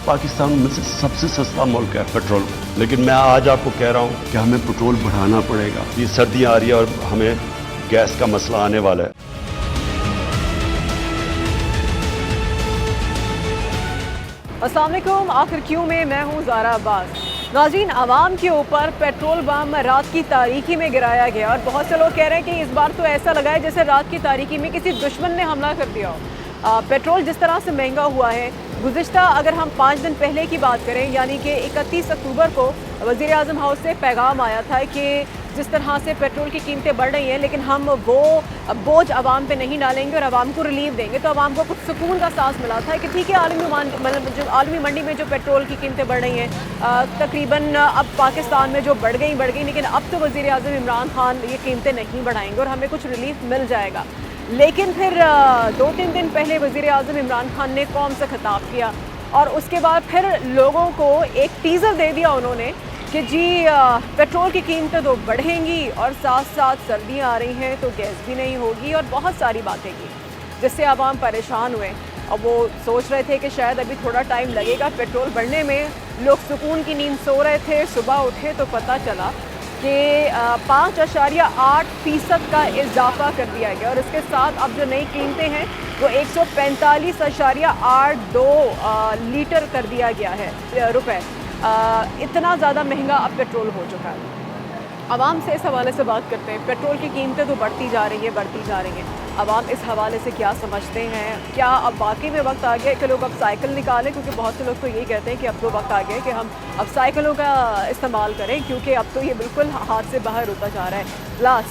पाकिस्तान में से सबसे सस्ता मुल्क है पेट्रोल, लेकिन मैं आज आपको कह रहा हूँ कि हमें पेट्रोल बढ़ाना पड़ेगा। ये सर्दियाँ आ रही है और हमें गैस का मसला आने वाला है। अस्सलाम वालेकुम, आखिर क्यों में मैं हूँ ज़ारा अब्बास। नाज़रीन, आवाम के ऊपर पेट्रोल बम रात की तारीकी में गिराया गया और बहुत से लोग कह रहे हैं कि इस बार तो ऐसा लगा है जैसे रात की तारीकी में किसी दुश्मन ने हमला कर दिया हो। पेट्रोल जिस तरह से महंगा हुआ है, गुज़िश्ता अगर हम 5 दिन पहले की बात करें यानी कि 31 अक्टूबर को वज़ीर आज़म हाउस से पैगाम आया था कि जिस तरह से पेट्रोल की कीमतें बढ़ रही हैं लेकिन हम वो बोझ आवाम पे नहीं डालेंगे और आवाम को रिलीफ देंगे। तो आवाम को कुछ सुकून का सांस मिला था कि ठीक है, आलमी मंडी में जो पेट्रोल की कीमतें बढ़ रही हैं तकरीबन अब पाकिस्तान में जो बढ़ गई, लेकिन अब तो वज़ीर आज़म इमरान खान ये कीमतें नहीं बढ़ाएंगे और हमें कुछ रिलीफ मिल जाएगा। लेकिन फिर 2-3 दिन पहले वज़ीर आज़म इमरान खान ने कौम से खिताब किया और उसके बाद फिर लोगों को एक टीज़र दे दिया उन्होंने कि जी पेट्रोल की कीमतें तो बढ़ेंगी और साथ साथ सर्दियाँ आ रही हैं तो गैस भी नहीं होगी और बहुत सारी बातें की, जिससे आवाम परेशान हुए। अब वो सोच रहे थे कि शायद अभी थोड़ा टाइम लगेगा पेट्रोल बढ़ने में। लोग सुकून की नींद सो रहे थे, सुबह उठे तो पता चला कि 5.8% का इजाफा कर दिया गया और इसके साथ अब जो नई कीमतें हैं वो 145.82 लीटर कर दिया गया है रुपए। इतना ज़्यादा महंगा अब पेट्रोल हो चुका है। आवाम से इस हवाले से बात करते हैं। पेट्रोल की कीमतें तो बढ़ती जा रही हैं। आवाम इस हवाले से क्या समझते हैं? क्या अब वाकई में वक्त आ गया कि लोग अब साइकिल निकालें? क्योंकि बहुत से लोग तो यही कहते हैं कि अब तो वक्त आ गया कि हम अब साइकिलों का इस्तेमाल करें, क्योंकि अब तो ये बिल्कुल हाथ से बाहर होता जा रहा है। Plus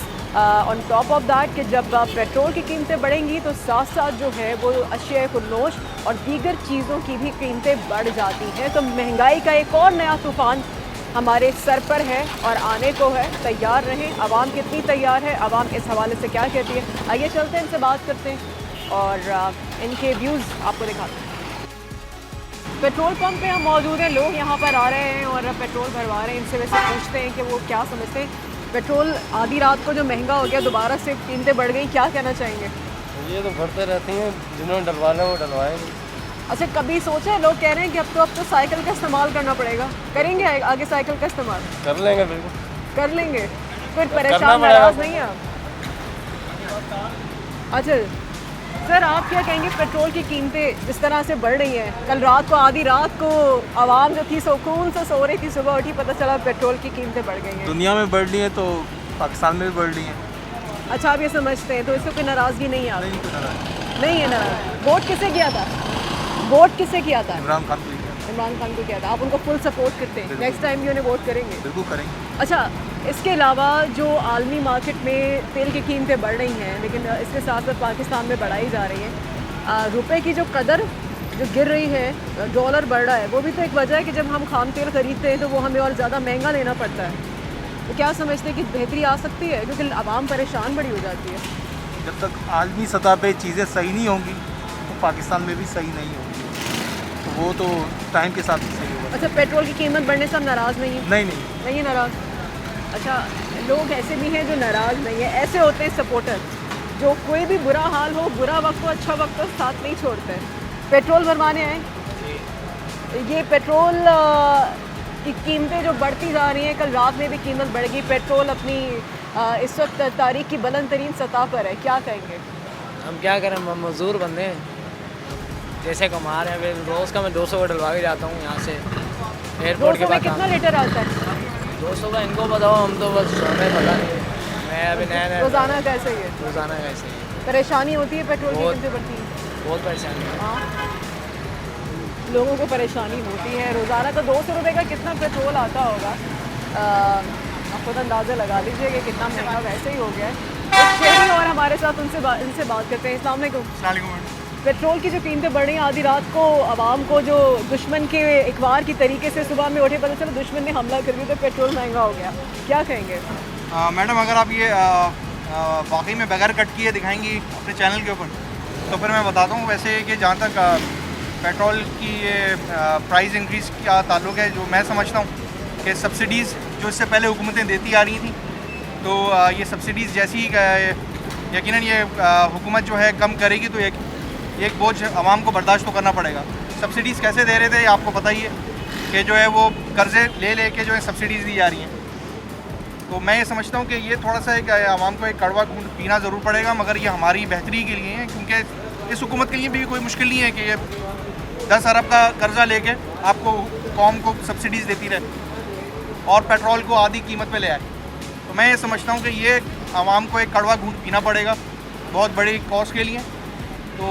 on top of that कि जब पेट्रोल की कीमतें बढ़ेंगी तो साथ साथ जो है वो अशिया खुर्नोश और दीगर चीज़ों की भी कीमतें बढ़ जाती हैं। तो महंगाई का एक और नया तूफ़ान हमारे सर पर है और आने को है। तैयार रहें। आवाम कितनी तैयार है, आवाम इस हवाले से क्या कहती है, आइए चलते हैं इनसे बात करते हैं और इनके व्यूज़ आपको दिखाते हैं। पेट्रोल पंप पे हम मौजूद हैं, लोग यहाँ पर आ रहे हैं और पेट्रोल भरवा रहे हैं। इनसे वैसे पूछते हैं कि वो क्या समझते हैं। पेट्रोल आधी रात को जो महंगा हो गया, दोबारा से कीमतें बढ़ गई, क्या कहना चाहेंगे? ये तो बढ़ते रहती हैं, जिन्होंने डलवाना वो डलवाएंगे। अच्छा, कभी सोचा है, लोग कह रहे हैं कि अब तो साइकिल का इस्तेमाल करना पड़ेगा, करेंगे आगे साइकिल का इस्तेमाल? कर लेंगे, बिल्कुल कर लेंगे। फिर परेशान नाराज नहीं है? अच्छा सर, आप क्या कहेंगे? पेट्रोल की कीमतें जिस तरह से बढ़ रही हैं, कल रात को आधी रात को आवाम जो थी सुकून से सो रही थी, सुबह उठी पता चला पेट्रोल की कीमतें बढ़ गई हैं। दुनिया में बढ़ रही है तो पाकिस्तान में भी बढ़ रही है। अच्छा, आप ये समझते हैं, तो इससे कोई नाराज़गी नहीं आ रही? नहीं है नाराज़। वोट किसे किया था? इमरान खान को किया था। आप उनको फुल सपोर्ट करते हैं? नेक्स्ट टाइम भी उन्हें वोट करेंगे? बिल्कुल करेंगे। अच्छा, इसके अलावा जो आलमी मार्केट में तेल की कीमतें बढ़ रही हैं, लेकिन इसके साथ साथ पाकिस्तान में बढ़ाई जा रही है, रुपए की जो कदर जो गिर रही है, डॉलर बढ़ रहा है, वो भी तो एक वजह है कि जब हम खाम तेल खरीदते हैं तो वो हमें और ज़्यादा महंगा लेना पड़ता है। तो क्या समझते हैं कि बेहतरी आ सकती है? क्योंकि आवाम परेशान बड़ी हो जाती है। जब तक आलमी सतह पे चीज़ें सही नहीं होंगी तो पाकिस्तान में भी सही नहीं होंगी, तो वो तो टाइम के साथ ही सही होगा। अच्छा, पेट्रोल की कीमत बढ़ने से हम नाराज़ नहीं हैं? नहीं नाराज़। अच्छा, लोग ऐसे भी हैं जो नाराज़ नहीं है। ऐसे होते हैं सपोर्टर जो कोई भी बुरा हाल हो, बुरा वक्त हो, अच्छा वक्त हो, साथ नहीं छोड़ते हैं। पेट्रोल भरवाने आए, ये पेट्रोल की कीमतें जो बढ़ती जा रही हैं, कल रात में भी कीमत बढ़ गई। पेट्रोल अपनी इस वक्त तारीख की बुलंद तरीन सतह पर है, क्या कहेंगे? हम क्या करें, हम मजदूर बंदे हैं, जैसे कमा रहे हैं। रोज़ का मैं 200 का डलवा के जाता हूँ यहाँ से एयरपोर्ट के बाद। कितना लीटर आता है? 200 का इनको बताओ, हम तो बस हमें पता नहीं है। मैं अभी नया रोज़ाना कैसे ही है? रोज़ाना कैसे ही परेशानी होती है पेट्रोल की कीमतें बढ़ती हैं? बहुत परेशानी है। हाँ, लोगों को परेशानी होती है। रोज़ाना तो 200 रुपये का कितना पेट्रोल आता होगा, आप खुद अंदाज़ा लगा लीजिए कि कितना महंगा वैसे ही हो गया है। शहरी और हमारे साथ इनसे बात करते हैं। अस्सलाम वालेकुम। पेट्रोल की जो कीमतें बढ़ रही हैं, आधी रात को आवाम को जो दुश्मन के इकबार की तरीके से सुबह में उठे, पता चला दुश्मन ने हमला कर दिया तो पेट्रोल महंगा हो गया, क्या कहेंगे? मैडम अगर आप ये वाकई में बगैर कट किए दिखाएंगी अपने चैनल के ऊपर तो फिर मैं बताता हूँ। वैसे कि जहाँ तक पेट्रोल की ये प्राइस इंक्रीज़ का ताल्लुक है, जो मैं समझता हूँ कि सब्सिडीज़ जो इससे पहले हुकूमतें देती आ रही थी, तो ये सब्सिडीज़ जैसी यकीनन ये हुकूमत जो है कम करेगी तो एक बोझ आवाम को बर्दाश्त तो करना पड़ेगा। सब्सिडीज़ कैसे दे रहे थे आपको पता ही है कि जो है वो कर्ज़े ले के जो है सब्सिडीज़ दी जा रही हैं। तो मैं ये समझता हूँ कि ये थोड़ा सा एक आवाम को एक कड़वा घूंट पीना ज़रूर पड़ेगा, मगर ये हमारी बेहतरी के लिए है, क्योंकि इस हुकूमत के लिए भी कोई मुश्किल नहीं है कि ये 10 अरब का कर्ज़ा लेके आपको कौम को सब्सिडीज़ देती रहे और पेट्रोल को आधी कीमत पे ले आए। तो मैं ये समझता हूँ कि ये आवाम को एक कड़वा घूंट पीना पड़ेगा बहुत बड़ी कॉस्ट के लिए। तो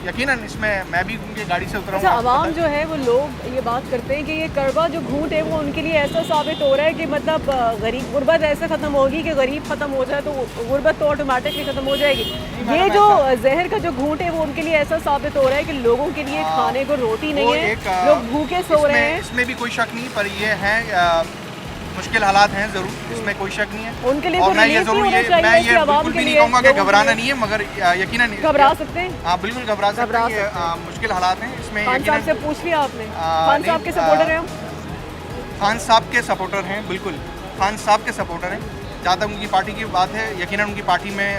यकीनन इसमें मैं भी उनकी गाड़ी से उतरा हूँ। अच्छा, आवाम जो है वो लोग ये बात करते हैं कि ये कड़वा जो घूंट है वो उनके लिए ऐसा साबित हो रहा है कि मतलब गरीब गुर्बत ऐसे ख़त्म होगी कि गरीब ख़त्म हो जाए तो गुर्बत तो ऑटोमेटिकली ख़त्म हो जाएगी। ये जो जहर का जो घूंट है वो उनके लिए ऐसा साबित हो रहा है कि लोगों के लिए खाने को रोटी नहीं है, लोग भूखे सो रहे हैं। इसमें भी कोई शक नहीं, पर ये है मुश्किल हालात हैं ज़रूर, इसमें कोई शक नहीं है। उनके लिए और मैं ये ज़रूर मैं ये बिल्कुल भी नहीं कहूँगा कि घबराना नहीं है, मगर यकीनन घबरा सकते हैं। हाँ बिल्कुल घबरा सकते हैं, ये मुश्किल हालात हैं। इसमें खान साहब से पूछ लिया आपने? खान साहब के सपोर्टर हैं हम? खान साहब के सपोर्टर हैं, बिल्कुल खान साहब के सपोर्टर हैं। जहाँ तक उनकी पार्टी की बात है, यकीनन उनकी पार्टी में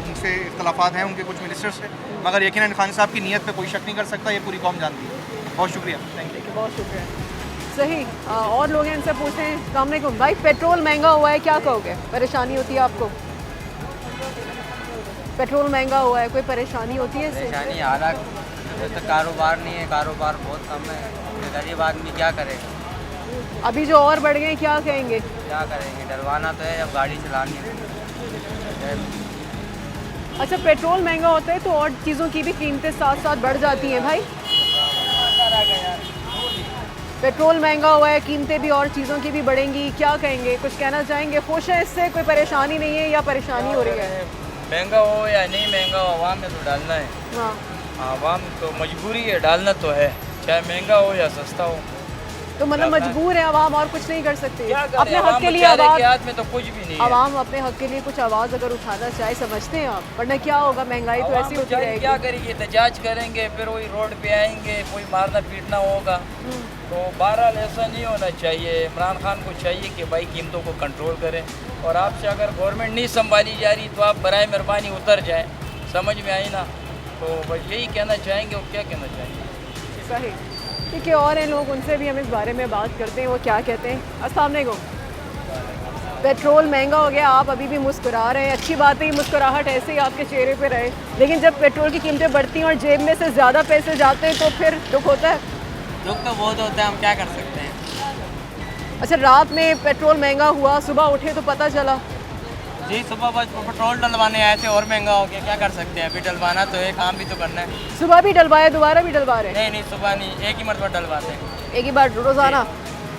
उनसे इख्तलाफात हैं उनके कुछ मिनिस्टर्स से, मगर यकीनन खान साहब की नीयत पे कोई शक नहीं कर सकता, ये पूरी कौम जानती है। बहुत शुक्रिया, थैंक यू। बहुत शुक्रिया। सही, और लोग हैं, इनसे पूछते हैं। अस्सलाम वालेकुम भाई, पेट्रोल महंगा हुआ है, क्या कहोगे? परेशानी होती है आपको? पेट्रोल महंगा हुआ है, कोई परेशानी होती है इससे? परेशानी हालांकि तो कारोबार नहीं है, कारोबार बहुत कम है, गरीब आदमी क्या करेगा? अभी जो और बढ़ गए, क्या कहेंगे? क्या करेंगे, डलवाना तो है, अब गाड़ी चलानी है। अच्छा, पेट्रोल महंगा होता है तो और चीज़ों की भी कीमतें साथ साथ बढ़ जाती हैं भाई। पेट्रोल महंगा हुआ है, कीमतें भी और चीज़ों की भी बढ़ेंगी, क्या कहेंगे? कुछ कहना चाहेंगे? खुश है इससे, कोई परेशानी नहीं है या परेशानी हो रही है? महंगा हो या नहीं महंगा हो, आवाम में तो डालना है। हाँ, आवाम तो मजबूरी है, डालना तो है, चाहे महंगा हो या सस्ता हो। तो मतलब मजबूर है आवाम, और कुछ नहीं कर सकती अपने हक के लिए। हाथ में तो कुछ भी नहीं है। आवाम अपने हक के लिए कुछ आवाज़ अगर उठाना चाहे, समझते हैं आप, वरना क्या होगा, महंगाई तो ऐसी होती रहेगी। क्या करेंगे, एहतजाज करेंगे, फिर वही रोड पे आएंगे, कोई मारना पीटना होगा। तो बहरहाल ऐसा नहीं होना चाहिए। इमरान खान को चाहिए कि भाई कीमतों को कंट्रोल करें, और आपसे अगर गवर्नमेंट नहीं संभाली जा रही तो आप बराए मेहरबानी उतर जाएं, समझ में आई ना? तो बस यही कहना चाहेंगे, और क्या कहना चाहेंगे। सही, ठीक है। और हैं लोग, उनसे भी हम इस बारे में बात करते हैं, वो क्या कहते हैं। अस्सलाम वालेकुम। पेट्रोल महंगा हो गया, आप अभी भी मुस्कुरा रहे हैं, अच्छी बात है, ये मुस्कुराहट ऐसे ही आपके चेहरे पे रहे। लेकिन जब पेट्रोल की कीमतें बढ़ती हैं और जेब में से ज़्यादा पैसे जाते हैं तो फिर दुख होता है। दुख तो बहुत होता है, हम क्या कर सकते हैं। अच्छा, रात में पेट्रोल महंगा हुआ, सुबह उठे तो पता चला? जी, सुबह बस पेट्रोल डलवाने आए थे और महंगा हो गया, क्या कर सकते हैं? अभी डलवाना तो है, काम भी तो करना है। सुबह भी डलवाया, दोबारा भी डलवा रहे हैं? नहीं, सुबह नहीं, एक ही मरतबा डलवाते हैं। एक ही बार रोज़ाना?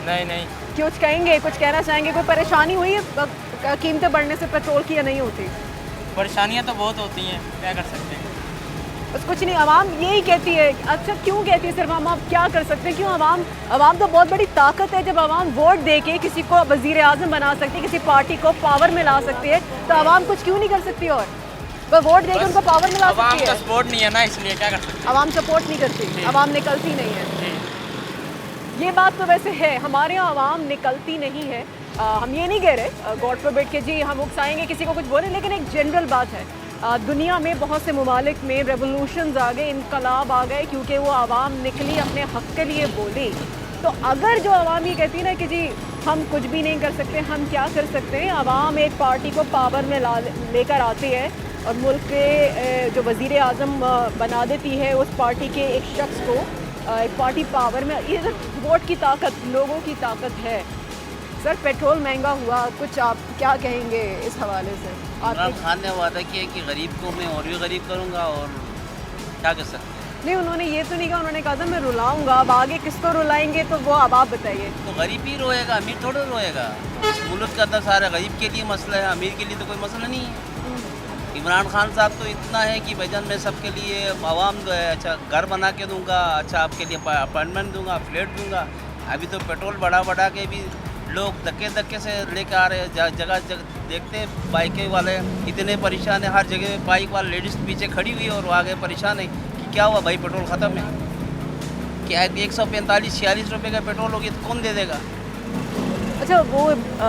नहीं। कुछ कहेंगे, कुछ कहना चाहेंगे? कोई परेशानी हुई है कीमतें बढ़ने से पेट्रोल की, या नहीं होती? परेशानियाँ तो बहुत होती हैं, क्या कर सकते हैं। बस कुछ नहीं, आवाम यही कहती है। अच्छा, क्यों कहती है सिर्फ? हम आप क्या कर सकते हैं? क्यों? आवाम तो बहुत बड़ी ताकत है। जब आवाम वोट दे के किसी को वज़ीर आज़म बना सकती है, किसी पार्टी को पावर में ला सकती है, तो आवाम कुछ क्यों नहीं कर सकती? और वह वोट दे के उनको पावर में ला सकती है। आवाम का सपोर्ट नहीं है ना, इसलिए क्या कर सकते हैं। आवाम सपोर्ट नहीं करती, आवाम निकलती नहीं है। ये बात तो वैसे है, हमारे यहाँ आवाम निकलती नहीं है। हम ये नहीं कह रहे गॉड फॉरबिड के जी हम उकसाएंगे किसी को कुछ बोले, लेकिन एक जनरल बात है, दुनिया में बहुत से ममालिक में रेवोल्यूशंस आ गए, इनकलाब आ गए, क्योंकि वो आवाम निकली, अपने हक़ के लिए बोली। तो अगर जो आवाम ये कहती है ना कि जी हम कुछ भी नहीं कर सकते, हम क्या कर सकते हैं, आवाम एक पार्टी को पावर में लेकर आती है और मुल्क के जो वज़ीर आज़म बना देती है उस पार्टी के एक शख्स को, एक पार्टी पावर में। ये जो वोट की ताकत, लोगों की ताकत है। सर, पेट्रोल महंगा हुआ, कुछ आप क्या कहेंगे इस हवाले से? इमरान खान ने वादा किया कि गरीब को मैं और भी गरीब करूंगा, और क्या कर सकते हैं। नहीं, उन्होंने ये तो नहीं कहा, उन्होंने कहा था मैं रुलाऊंगा। अब आगे किसको रुलाएंगे तो वो अब आप बताइए। तो गरीब ही रोएगा, अमीर थोड़ा रोएगा। इस मुल्क का अंदर सारा गरीब के लिए मसला है, अमीर के लिए तो कोई मसला नहीं है। इमरान खान साहब तो इतना है कि भाईजान मैं सबके लिए आवाम अच्छा घर बना के दूंगा, अच्छा आपके लिए अपॉइंटमेंट दूंगा, फ्लैट दूंगा। अभी तो पेट्रोल बढ़ा के भी लोग धक्के से लेके आ रहे हैं। जगह देखते हैं बाइकें वाले इतने परेशान है, हर जगह बाइक वाले लेडीज़ पीछे खड़ी हुई है और वो आगे परेशान है कि क्या हुआ भाई पेट्रोल ख़त्म है। क्या 145-46 रुपये का पेट्रोल होगी तो कौन दे देगा। अच्छा, वो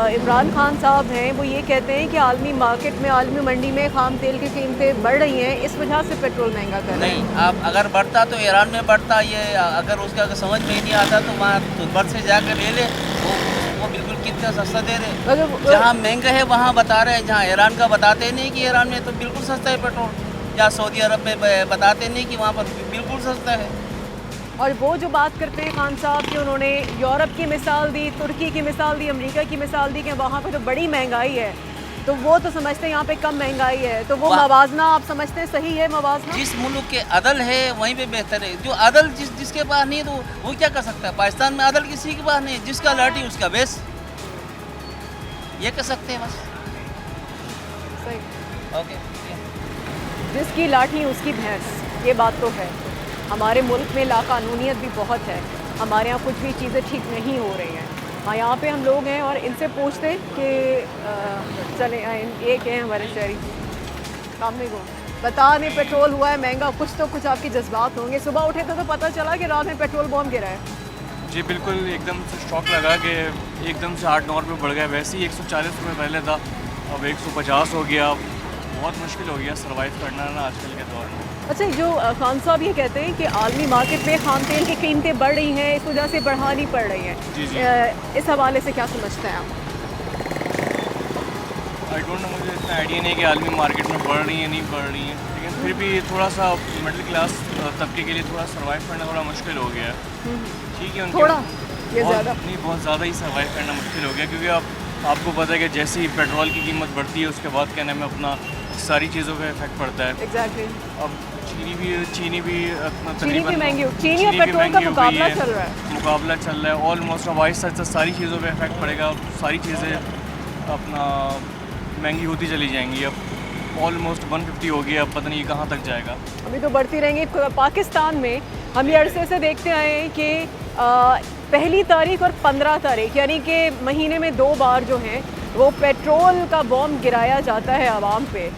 इमरान खान साहब हैं, वो ये कहते हैं कि आलमी मार्केट में, आलमी मंडी में खाम तेल की कीमतें बढ़ रही हैं, इस वजह से पेट्रोल महंगा कर रहे हैं। नहीं, आप अगर बढ़ता तो ईरान में बढ़ता, ये अगर उसका समझ में ही नहीं आता तो वहाँ दुबई से जाकर ले ले, वो बिल्कुल कितना सस्ता दे रहे हैं। जहाँ महंगा है वहाँ बता रहे हैं, जहाँ ईरान का बताते नहीं कि ईरान में तो बिल्कुल सस्ता है पेट्रोल, या सऊदी अरब में बताते नहीं कि वहाँ पर बिल्कुल सस्ता है। और वो जो बात करते हैं खान साहब कि उन्होंने यूरोप की मिसाल दी, तुर्की की मिसाल दी, अमेरिका की मिसाल दी कि वहाँ पे तो बड़ी महंगाई है, तो वो तो समझते हैं यहाँ पे कम महंगाई है, तो वो मवाजना आप समझते हैं सही है मवाजना? जिस मुल्क के अदल है वहीं पे बेहतर है। जो अदल जिसके पास नहीं तो वो क्या कर सकता है। पाकिस्तान में अदल किसी के पास नहीं, जिसका लाठी उसका बेस, ये कह सकते हैं बस। सही। ओके, जिसकी लाठी उसकी भैंस, ये बात तो है। हमारे मुल्क में लाकानूनियत भी बहुत है, हमारे यहाँ कुछ भी चीज़ें ठीक नहीं हो रही हैं। हाँ, यहाँ पे हम लोग हैं और इनसे पूछते कि चले एक है हमारे शहरी सामने को बता दें पेट्रोल हुआ है महंगा, कुछ आपके जज्बात होंगे। सुबह उठे तो पता चला कि रात में पेट्रोल बम गिरा है। जी बिल्कुल, एकदम से शौक लगा कि एकदम से 8-9 रुपये बढ़ गया। वैसे ही 140 रुपये पहले था, अब 150 हो गया। बहुत मुश्किल हो गया सर्वाइव करना ना आजकल के दौर में। अच्छा, जो खान साहब ये कहते हैं कि आलमी मार्केट में खाम तेल की कीमतें बढ़ रही हैं, इस वजह से बढ़ानी पड़ रही हैं, जी। इस हवाले से क्या समझते हैं आप? आई डोंट नो, मुझे इतना आइडिया नहीं है कि आलमी मार्केट में बढ़ रही है नहीं बढ़ रही है, लेकिन फिर भी थोड़ा सा मिडिल क्लास तबके के लिए थोड़ा सर्वाइव करना थोड़ा मुश्किल हो गया है। ठीक है, थोड़ा ये ज़्यादा नहीं, बहुत ज़्यादा ही सर्वाइव करना मुश्किल हो गया, क्योंकि आपको पता है कि जैसे ही पेट्रोल की कीमत बढ़ती है उसके बाद कहने में अपना सारी चीज़ों का इफेक्ट पड़ता है। एग्जैक्टली। अब चीनी भी चीनी और पेट्रोल का मुकाबला चल रहा है। ऑलमोस्ट अब आहिस्ता सारी चीज़ों पे इफेक्ट पड़ेगा। सारी चीज़ें अपना महंगी होती चली जाएंगी। अब ऑलमोस्ट 150 हो गया, अब पता नहीं कहाँ तक जाएगा। अभी तो बढ़ती रहेंगी। पाकिस्तान में हम ये अरसे से देखते आए हैं कि पहली तारीख और 15 तारीख यानी कि महीने में 2 बार जो हैं वो पेट्रोल का बॉम्ब गिराया जाता है आवाम पे।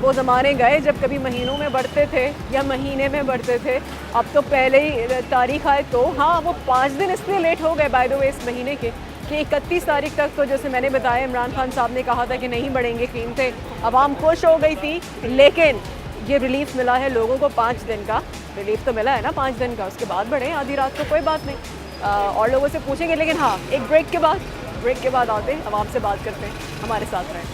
वो ज़माने गए जब कभी महीनों में बढ़ते थे या महीने में बढ़ते थे, अब तो पहले ही तारीख आए तो हाँ, वो 5 दिन इसलिए लेट हो गए बाय द वे इस महीने के कि 31 तारीख तक तो जैसे मैंने बताया इमरान खान साहब ने कहा था कि नहीं बढ़ेंगे कीमतें। आवाम खुश हो गई थी, लेकिन ये रिलीफ मिला है लोगों को 5 दिन का रिलीफ तो मिला है ना 5 दिन का, उसके बाद बढ़े आधी रात को कोई बात नहीं। और लोगों से पूछेंगे, लेकिन हाँ एक ब्रेक के बाद आते हैं, आवाम से बात करते हैं। हमारे साथ रहें।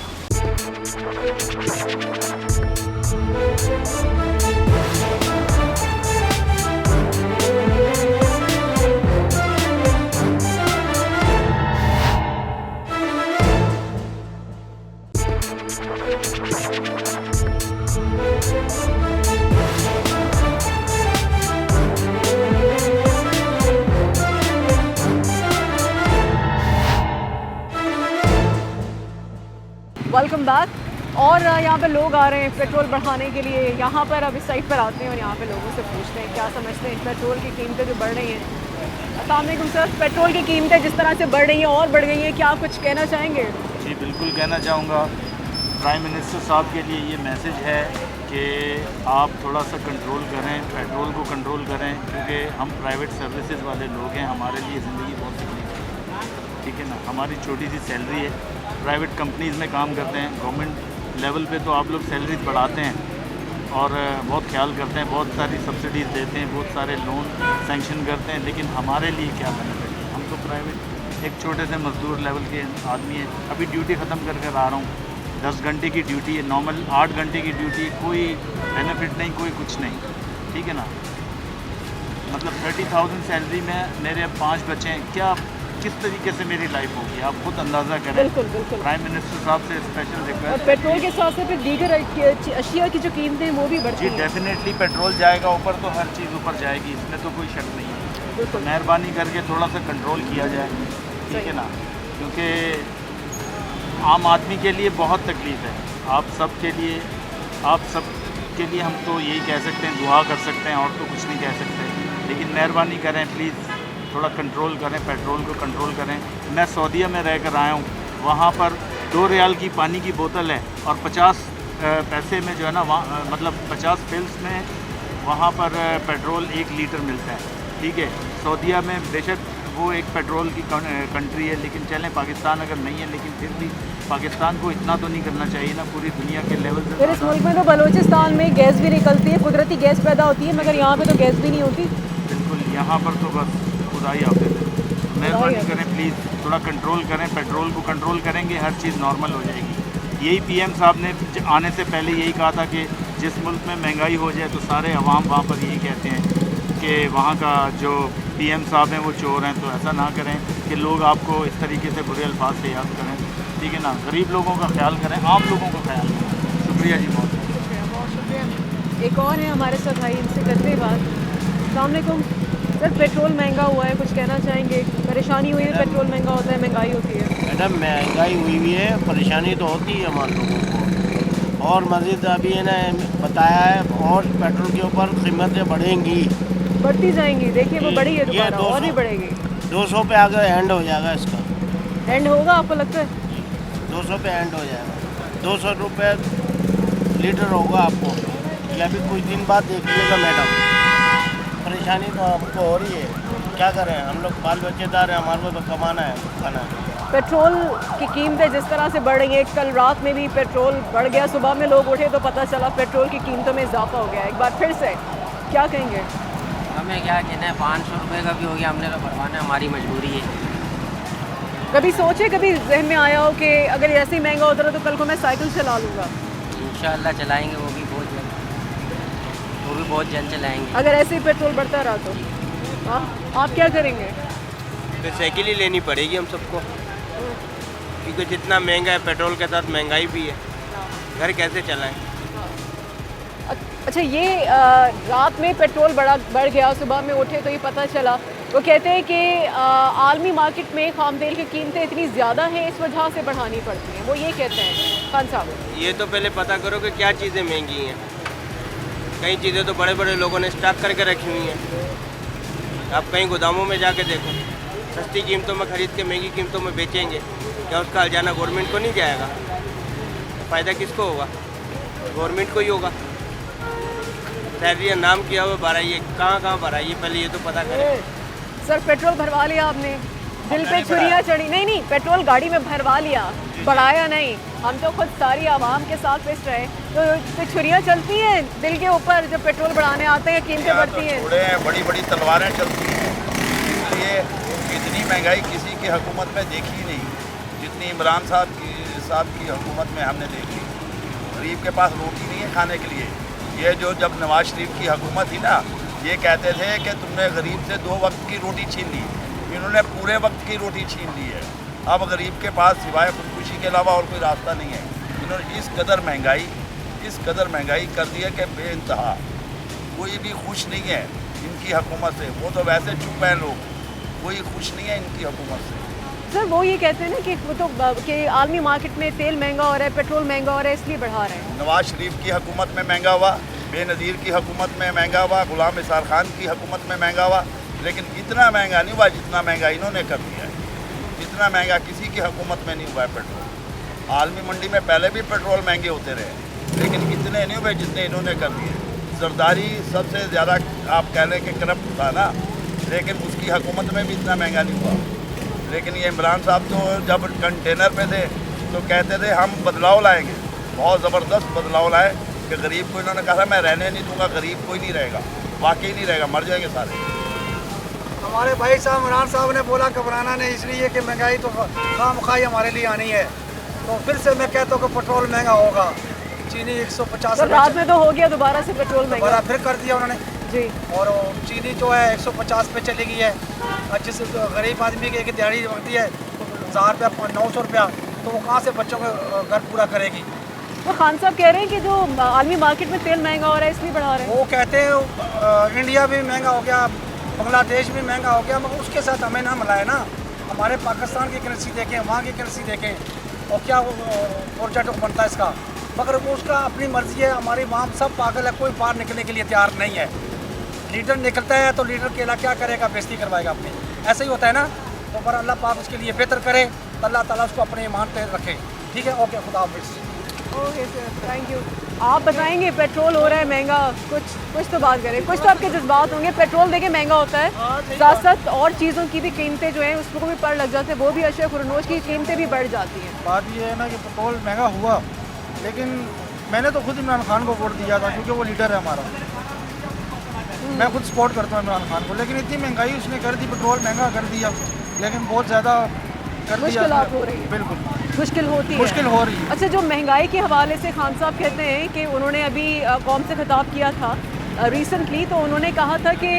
Welcome back. और यहाँ पे लोग आ रहे हैं पेट्रोल बढ़ाने के लिए। यहाँ पर अब इस साइड पर आते हैं और यहाँ पे लोगों से पूछते हैं क्या समझते हैं पेट्रोल की कीमतें जो बढ़ रही हैं। अस्सलाम वालेकुम सर, पेट्रोल की कीमतें जिस तरह से बढ़ रही हैं और बढ़ गई हैं, क्या कुछ कहना चाहेंगे? जी बिल्कुल कहना चाहूँगा। प्राइम मिनिस्टर साहब के लिए ये मैसेज है कि आप थोड़ा सा कंट्रोल करें, पेट्रोल को कंट्रोल करें, क्योंकि हम प्राइवेट सर्विसेज वाले लोग हैं, हमारे लिए ज़िंदगी बहुत तकलीफ है। ठीक है ना, हमारी छोटी सी सैलरी है, प्राइवेट कंपनीज़ में काम करते हैं, गवर्नमेंट लेवल पे तो आप लोग सैलरीज बढ़ाते हैं और बहुत ख्याल करते हैं, बहुत सारी सब्सिडीज़ देते हैं, बहुत सारे लोन सैंक्शन करते हैं, लेकिन हमारे लिए क्या बेनिफिट है? हम तो प्राइवेट एक छोटे से मजदूर लेवल के आदमी हैं। अभी ड्यूटी ख़त्म कर कर आ रहा हूँ, 10 घंटे की ड्यूटी है, नॉर्मल 8 घंटे की ड्यूटी है, कोई बेनिफिट नहीं, कोई कुछ नहीं। ठीक है ना, मतलब 30,000 सैलरी में मेरे 5 बच्चे हैं, क्या किस तरीके से मेरी लाइफ होगी आप खुद अंदाज़ा करें। बिल्कुल बिल्कुल। प्राइम मिनिस्टर साहब से स्पेशल रिक्वेस्ट। और पेट्रोल के साथ साथ दीगर अशिया की जो कीमतें हैं वो भी बढ़ती हैं। जी डेफिनेटली पेट्रोल जाएगा ऊपर तो हर चीज़ ऊपर जाएगी, इसमें तो कोई शक नहीं है। तो मेहरबानी करके थोड़ा सा कंट्रोल किया जाए, ठीक है ना, क्योंकि आम आदमी के लिए बहुत तकलीफ़ है। आप सब के लिए आप सब के लिए हम तो यही कह सकते हैं, दुआ कर सकते हैं और तो कुछ नहीं कह सकते, लेकिन मेहरबानी करें प्लीज़ थोड़ा कंट्रोल करें, पेट्रोल को कंट्रोल करें। मैं सऊदीया में रह कर आया हूँ, वहाँ पर 2 रियाल की पानी की बोतल है और 50 पैसे में जो है ना वहाँ मतलब 50 फिल्स में वहाँ पर पेट्रोल 1 लीटर मिलता है। ठीक है, सऊदीया में बेशक वो एक पेट्रोल की कंट्री है, लेकिन चलें पाकिस्तान अगर नहीं है, लेकिन फिर भी पाकिस्तान को इतना तो नहीं करना चाहिए ना पूरी दुनिया के लेवल से। फिर इस मुल्क में तो बलूचिस्तान में गैस भी निकलती है, कुदरती गैस पैदा होती है, मगर यहाँ पे तो गैस भी नहीं होती। बिल्कुल, यहाँ पर तो बस खुदा ही हाफिज़ है। मेहरबानी करें प्लीज़ थोड़ा कंट्रोल करें, पेट्रोल को कंट्रोल करेंगे हर चीज़ नॉर्मल हो जाएगी। यही पीएम साहब ने आने से पहले यही कहा था कि जिस मुल्क में महंगाई हो जाए तो सारे अवाम वहाँ पर यही कहते हैं कि वहाँ का जो पीएम साहब हैं वो चोर हैं, तो ऐसा ना करें कि लोग आपको इस तरीके से बुरे अल्फाज से याद करें। ठीक है ना, गरीब लोगों का ख्याल करें, आम लोगों का ख्याल करें। शुक्रिया जी, बहुत शुक्रिया। एक और है हमारे साथ भाई, इनसे करते हैं बात। अस्सलाम वालेकुम सर, पेट्रोल महंगा हुआ है, कुछ कहना चाहेंगे? परेशानी हुई है, पेट्रोल महंगा होता है, महंगाई होती है। मैडम महंगाई हुई है, परेशानी तो होती है हमारे लोगों को, और मज़ीद अभी है ना बताया है और पेट्रोल के ऊपर कीमतें बढ़ेंगी, बढ़ती जाएंगी। देखिए वो बढ़ी है ये दोबारा, और भी 200 बढ़ेगी। 200 पे आगे एंड हो जाएगा इसका। एंड होगा आपको लगता है? 200 पे एंड हो जाएगा, 200 रुपये लीटर होगा आपको। ये अभी कुछ दिन बाद देख लीजिएगा मैडम, परेशानी तो हमको हो रही है, क्या करें, हम लोग बाल बच्चेदार हैं, हमारे को तो कमाना है, खाना है। पेट्रोल की कीमतें जिस तरह से बढ़ रही हैं, कल रात में भी पेट्रोल बढ़ गया, सुबह में लोग उठे तो पता चला पेट्रोल की कीमतों में इजाफा हो गया। एक बार फिर से क्या कहेंगे? हमें क्या कहना है, 500 रुपये का भी हो गया, हमने तो भरवाना, हमारी मजबूरी है। कभी सोचे, कभी जहन में आया हो कि अगर ऐसे ही महंगा होता रहा तो कल को मैं साइकिल चला लूँगा? इंशाल्लाह चलाएंगे, वो भी बहुत जल्द चलाएंगे। अगर ऐसे ही पेट्रोल बढ़ता रहा तो आप क्या करेंगे? तो साइकिल ही लेनी पड़ेगी हम सबको, क्योंकि जितना महंगा है पेट्रोल के साथ महंगाई भी है, घर कैसे चलाएं? अच्छा, ये रात में पेट्रोल बढ़ गया, सुबह में उठे तो ये पता चला, वो कहते हैं कि आलमी मार्केट में खाम तेल की कीमतें इतनी ज़्यादा हैं, इस वजह से बढ़ानी पड़ती हैं, वो ये कहते हैं। खान साहब, ये तो पहले पता करो कि क्या चीज़ें महंगी हैं। कई चीज़ें तो बड़े बड़े लोगों ने स्टॉक करके रखी हुई हैं, आप कहीं गोदामों में जाके देखो, सस्ती कीमतों में ख़रीद के महंगी कीमतों में बेचेंगे, क्या उसका हर्जाना गवर्नमेंट को नहीं जाएगा? फ़ायदा किसको होगा? गवर्नमेंट को ही होगा। सैलरी नाम किया हुआ भराइए, कहाँ भराइए, पहले ये तो पता करें। सर, पेट्रोल भरवा लिया आपने, दिल पे छुरियाँ चढ़ी? नहीं, पेट्रोल गाड़ी में भरवा लिया, बढ़ाया नहीं। हम तो खुद सारी आवाम के साथ पिस रहे, तो छुरियाँ चलती हैं दिल के ऊपर जब पेट्रोल बढ़ाने आते हैं, कीमतें बढ़ती हैं। बड़ी बड़ी तलवारें चलती हैं, इसलिए इतनी महंगाई किसी की हुकूमत में देखी नहीं जितनी इमरान साहब की हुकूमत में हमने देखी। गरीब के पास रोटी नहीं है खाने के लिए। ये जो जब नवाज शरीफ की हुकूमत थी ना, ये कहते थे कि तुमने गरीब से 2 वक्त की रोटी छीन ली, इन्होंने पूरे वक्त की रोटी छीन ली है। अब गरीब के पास सिवाय खुदकुशी के अलावा और कोई रास्ता नहीं है। इन्होंने इस कदर महंगाई कर दी है कि बेइंतहा, कोई भी खुश नहीं है इनकी हुकूमत से। वो तो वैसे चुप हैं लोग, कोई खुश नहीं है इनकी हुकूमत से। सर, वो ये कहते हैं ना कि वो तो कि आलमी मार्केट में तेल महंगा हो रहा है, पेट्रोल महंगा हो रहा है, इसलिए बढ़ा रहे हैं। नवाज शरीफ की हुकूमत में महंगा हुआ, बेनज़ीर की हुकूमत में महंगा हुआ, गुलाम इसार खान की हुकूमत में महंगा हुआ, लेकिन इतना महंगा नहीं हुआ जितना महंगा इन्होंने कर दिया है। इतना महंगा किसी की हुकूमत में नहीं हुआ है पेट्रोल। आलमी मंडी में पहले भी पेट्रोल महंगे होते रहे, लेकिन इतने नहीं हुए जितने इन्होंने कर दिए। जरदारी सबसे ज़्यादा आप कह लें कि करप्ट था ना, लेकिन उसकी हुकूमत में भी इतना महंगा नहीं हुआ। लेकिन ये इमरान साहब तो जब कंटेनर पे थे तो कहते थे हम बदलाव लाएंगे, बहुत ज़बरदस्त बदलाव लाए कि गरीब को इन्होंने कहा मैं रहने नहीं दूंगा, गरीब कोई नहीं रहेगा, वाकई नहीं रहेगा, मर जाएंगे सारे। हमारे भाई साहब इमरान साहब ने बोला घबराना नहीं, इसलिए कि महंगाई तो खामखाई हमारे लिए आनी है। तो फिर से मैं कहता हूँ कि पेट्रोल महंगा होगा। चीनी 150 रात में तो हो गया दोबारा से पेट्रोल महंगा, फिर कर दिया उन्होंने जी। और चीनी जो है 150 पे चली गई है। और जिस गरीब आदमी की एक दिहाड़ी बनती है 1000 रुपया 900 रुपया, तो वो कहाँ से बच्चों का घर पूरा करेगी? तो खान साहब कह रहे हैं कि जो आलमी मार्केट में तेल महंगा हो रहा है इसलिए बढ़ा रहे हैं। वो कहते हैं इंडिया भी महंगा हो गया, बांग्लादेश भी महंगा हो गया, मगर उसके साथ हमें ना मिलाए ना। हमारे पाकिस्तान की करेंसी देखें, वहाँ की करेंसी देखें, और क्या प्रोजेक्ट बनता है इसका। मगर वो उसका अपनी मर्जी है। हमारे वहाँ सब पागल है, कोई बाहर निकलने के लिए तैयार नहीं है। लीडर निकलता है तो लीडर अकेला क्या करेगा, बेइज्जती करवाएगा अपनी, ऐसा ही होता है ना। तो पर अल्लाह पाक उसके लिए बेहतर करे, अल्लाह ताला उसको अपने ईमान पे रखे। ठीक है, ओके, खुदा हाफिज़। Okay sir, thank you. आप बताएंगे पेट्रोल हो रहा है महंगा, कुछ तो बात करें, कुछ तो आपके जज्बात होंगे। पेट्रोल देखिए महंगा होता है, साथ साथ और चीज़ों की भी कीमतें जो हैं उसको भी पड़ लग जाते हैं, वो भी अशिया खुरनोश की कीमतें भी बढ़ जाती हैं। बात ये है ना कि पेट्रोल महंगा हुआ, लेकिन मैंने तो खुद इमरान खान को वोट दिया था क्योंकि वो लीडर है हमारा। मैं खुद सपोर्ट करता हूँ इमरान खान को, लेकिन इतनी महंगाई उसने कर दी, पेट्रोल महंगा कर दिया, लेकिन बहुत ज़्यादा कर दिया। मुश्किलात हो रही है, बिल्कुल मुश्किल होती है, मुश्किल हो रही है। अच्छा, जो महंगाई के हवाले से खान साहब कहते हैं कि उन्होंने अभी कौम से खिताब किया था रिसेंटली, तो उन्होंने कहा था कि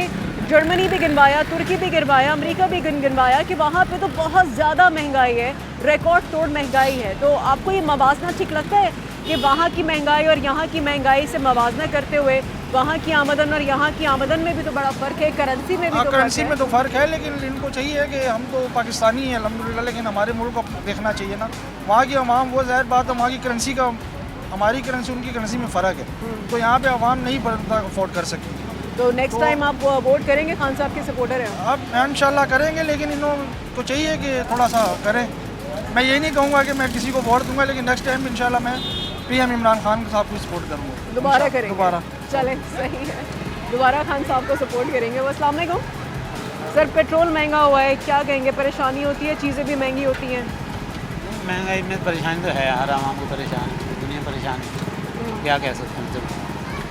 जर्मनी भी गिनवाया, तुर्की भी गिनवाया, अमेरिका भी गिनवाया कि वहाँ पे तो बहुत ज़्यादा महंगाई है, रिकॉर्ड तोड़ महंगाई है। तो आपको ये मवाजना ठीक लगता है कि वहाँ की महंगाई और यहाँ की महंगाई से मवाजना करते हुए वहाँ की आमदन और यहाँ की आमदन में भी तो बड़ा फ़र्क है, करेंसी में भी तो करेंसी में तो फ़र्क है, लेकिन इनको चाहिए कि हम तो पाकिस्तानी हैं अल्हम्दुलिल्लाह, लेकिन हमारे मुल्क को देखना चाहिए ना। वहाँ की अवाम, वो ज़ाहिर बात है, वहाँ की करेंसी का, हमारी करेंसी उनकी करेंसी में फ़र्क है, तो यहाँ पे अवाम नहीं अफोर्ड कर सकती। तो नेक्स्ट टाइम आप वोट करेंगे? खान साहब के सपोर्टर हैं अब? इंशाल्लाह करेंगे, लेकिन इनको चाहिए कि थोड़ा सा करें। मैं ये नहीं कहूँगा कि मैं किसी को वोट दूंगा, लेकिन नेक्स्ट टाइम इंशाल्लाह मैं PM इमरान खान साहब को सपोर्ट करूँगा। दोबारा करेंगे? दोबारा। चले, सही है, दोबारा खान साहब को सपोर्ट करेंगे। अस्सलाम वालेकुम सर, पेट्रोल महंगा हुआ है, क्या कहेंगे? परेशानी होती है, चीज़ें भी महंगी होती हैं। महंगाई में परेशानी तो है, हर आवाम को परेशान है, दुनिया परेशान है, क्या कह सकते हैं।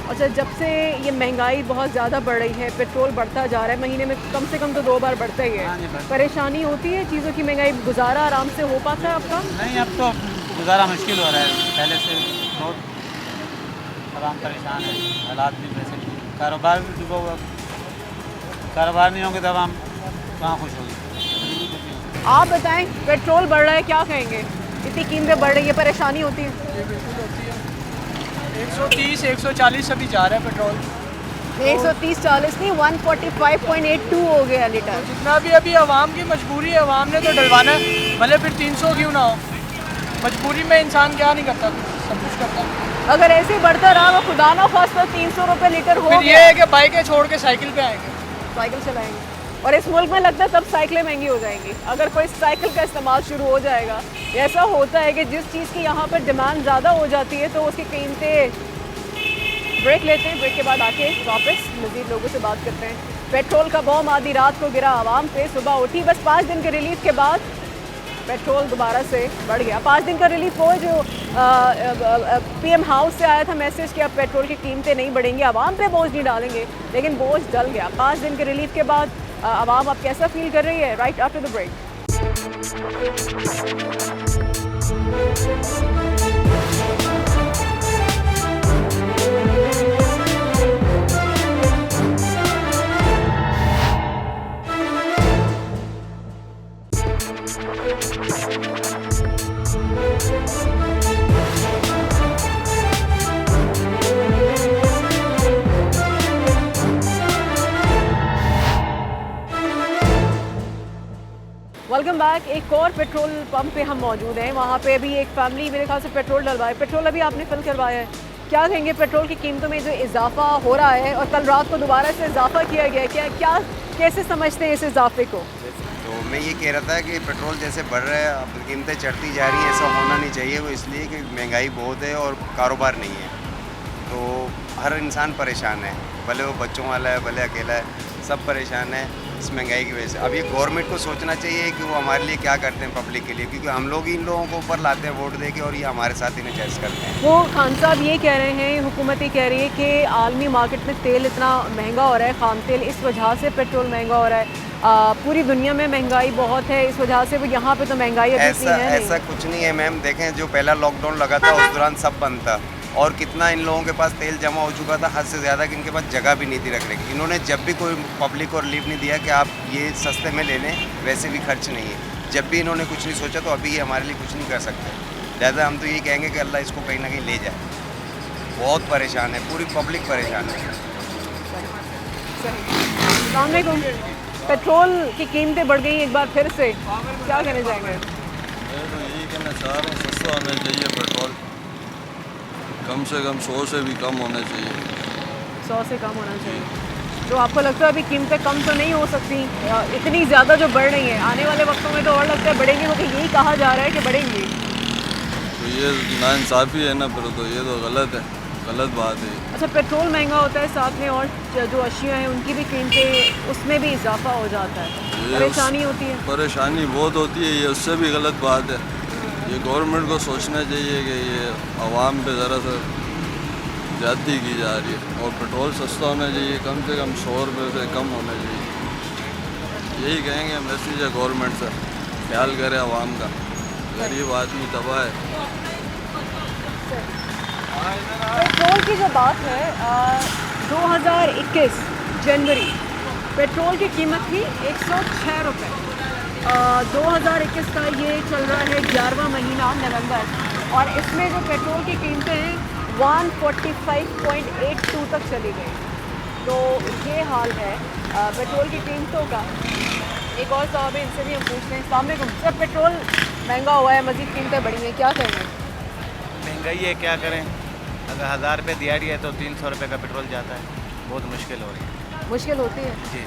अच्छा, जब से ये महंगाई बहुत ज़्यादा बढ़ रही है, पेट्रोल बढ़ता जा रहा है, महीने में कम से कम तो 2 बार बढ़ता ही है, परेशानी होती है चीज़ों की महंगाई, गुजारा आराम से हो पाता है आपका? नहीं, अब तो गुजारा मुश्किल हो रहा है, पहले से बहुत आराम परेशान है, हालात भी वैसे, कारोबार भी डूबा हुआ, कारोबार नहीं होंगे तब हम कहाँ खुश होंगे। आप बताएं, पेट्रोल बढ़ रहा है, क्या कहेंगे? इतनी कीमतें बढ़ रही है, परेशानी होती है? 130 140 अभी जा रहा है पेट्रोल। 130-40 नहीं, 145.82 हो गया लीटर। जितना भी अभी आवाम की मजबूरी है, आवाम ने तो डलवाना है, भले फिर 300 क्यों ना हो, मजबूरी में इंसान क्या नहीं करता, सब कुछ करता है। अगर ऐसे ही बढ़ता रहा तो खुदा ना खास्ता 300 रुपये लीटर हो फिर गया। ये है कि बाइकें छोड़ के साइकिल पे आएंगे, साइकिल चलाएंगे, और इस मुल्क में लगता है तब साइकिलें महंगी हो जाएंगी अगर कोई साइकिल का इस्तेमाल शुरू हो जाएगा। ऐसा होता है कि जिस चीज़ की यहाँ पर डिमांड ज़्यादा हो जाती है तो उसकी कीमतें। ब्रेक लेते हैं, ब्रेक के बाद आके वापस मज़ीद लोगों से बात करते हैं। पेट्रोल का बॉम्ब आधी रात को गिरा आवाम पे, सुबह उठी, बस 5 दिन के रिलीफ के बाद पेट्रोल दोबारा से बढ़ गया। 5 दिन का रिलीफ वो जो PM हाउस से आया था मैसेज कि अब पेट्रोल की कीमतें नहीं बढ़ेंगी, आवाम पे बोझ नहीं डालेंगे, लेकिन बोझ डल गया। 5 दिन के रिलीफ के बाद आवाम अब कैसा फील कर रही है? Right after the break. Welcome back. एक और पेट्रोल पंप पे हम मौजूद हैं, वहाँ पे अभी एक फैमिली मेरे ख्याल से पेट्रोल डलवाए, पेट्रोल अभी आपने फिल करवाया है, क्या कहेंगे पेट्रोल की कीमतों में जो इजाफा हो रहा है और कल रात को दोबारा से इजाफा किया गया है, क्या कैसे समझते हैं इस इजाफे को? तो मैं ये कह रहा था कि पेट्रोल जैसे बढ़ रहा है, अब कीमतें चढ़ती जा रही हैं, ऐसा होना नहीं चाहिए। वो इसलिए कि महंगाई बहुत है और कारोबार नहीं है, तो हर इंसान परेशान है, भले वो बच्चों वाला है भले अकेला है, सब परेशान है इस महंगाई की वजह से। अब ये गवर्नमेंट को सोचना चाहिए कि वो हमारे लिए क्या करते हैं पब्लिक के लिए, क्योंकि हम लोग इन लोगों को ऊपर लाते हैं वोट देके और ये हमारे साथ इन्हें चॉइस करते हैं। वो खान साहब ये कह रहे हैं, हुकूमत ये कह रही है कि आलमी मार्केट में तेल इतना महंगा हो रहा है, खाम तेल, इस वजह से पेट्रोल महंगा हो रहा है। पूरी दुनिया में महंगाई बहुत है, इस वजह से वो यहाँ पे तो महंगाई ऐसा कुछ नहीं है मैम। देखें जो पहला लॉकडाउन लगा था उस दौरान सब बंद था और कितना इन लोगों के पास तेल जमा हो चुका था, हद से ज़्यादा, कि इनके पास जगह भी नहीं थी रखने की। इन्होंने जब भी कोई पब्लिक को रिलीफ नहीं दिया कि आप ये सस्ते में ले लें, वैसे भी खर्च नहीं है, जब भी इन्होंने कुछ नहीं सोचा तो अभी ये हमारे लिए कुछ नहीं कर सकते। लिहाजा हम तो यही कहेंगे कि अल्लाह इसको कहीं ना कहीं ले जाए। बहुत परेशान है, पूरी पब्लिक परेशान है। अस्सलाम वालेकुम। पेट्रोल की कीमतें बढ़ गई एक बार फिर से, क्या कहना चाहेंगे? मैं तो यही कहना चाह रहा हूँ, सस्ता होना चाहिए पेट्रोल। कम से कम 100 से भी कम होने चाहिए। 100 से कम होना चाहिए। तो आपको लगता है अभी कीमतें कम तो नहीं हो सकती, इतनी ज़्यादा जो बढ़ रही हैं, आने वाले वक्तों में तो और लगता है बढ़ेंगी, क्योंकि यही कहा जा रहा है कि बढ़ेंगी। तो ये नाइंसाफ़ी है ना, फिर तो ये तो गलत है, गलत बात है। अच्छा, पेट्रोल महंगा होता है, साथ में और जो अशिया हैं उनकी भी कीमतें, उसमें भी इजाफा हो जाता है, परेशानी होती है। परेशानी बहुत होती है, ये उससे भी गलत बात है। ये गवर्नमेंट को सोचना चाहिए कि ये आवाम पे ज़रा सा ज़्यादती की जा रही है, और पेट्रोल सस्ता होना चाहिए, कम से कम 100 रुपये से कम होना चाहिए। यही कहेंगे, मैसेज है गवर्नमेंट से, ख्याल करे आवाम का, गरीब आदमी तबाह है। पेट्रोल की जो बात है, 2021 जनवरी पेट्रोल की कीमत थी 106 रुपये। 2021 का ये चल रहा है 11वां महीना नवंबर, और इसमें जो पेट्रोल की कीमतें हैं 145.82 तक चली गई। तो ये हाल है पेट्रोल की कीमतों का। एक और साहब है, इनसे भी हम पूछते हैं। सामने जब पेट्रोल महंगा हुआ है, मज़ीद कीमतें बढ़ी हैं, क्या करेंगे? महंगाई है, क्या करें। अगर 1000 रुपये दिहाड़ी है तो 300 रुपये का पेट्रोल जाता है, बहुत मुश्किल हो रही है। मुश्किल होती है जी।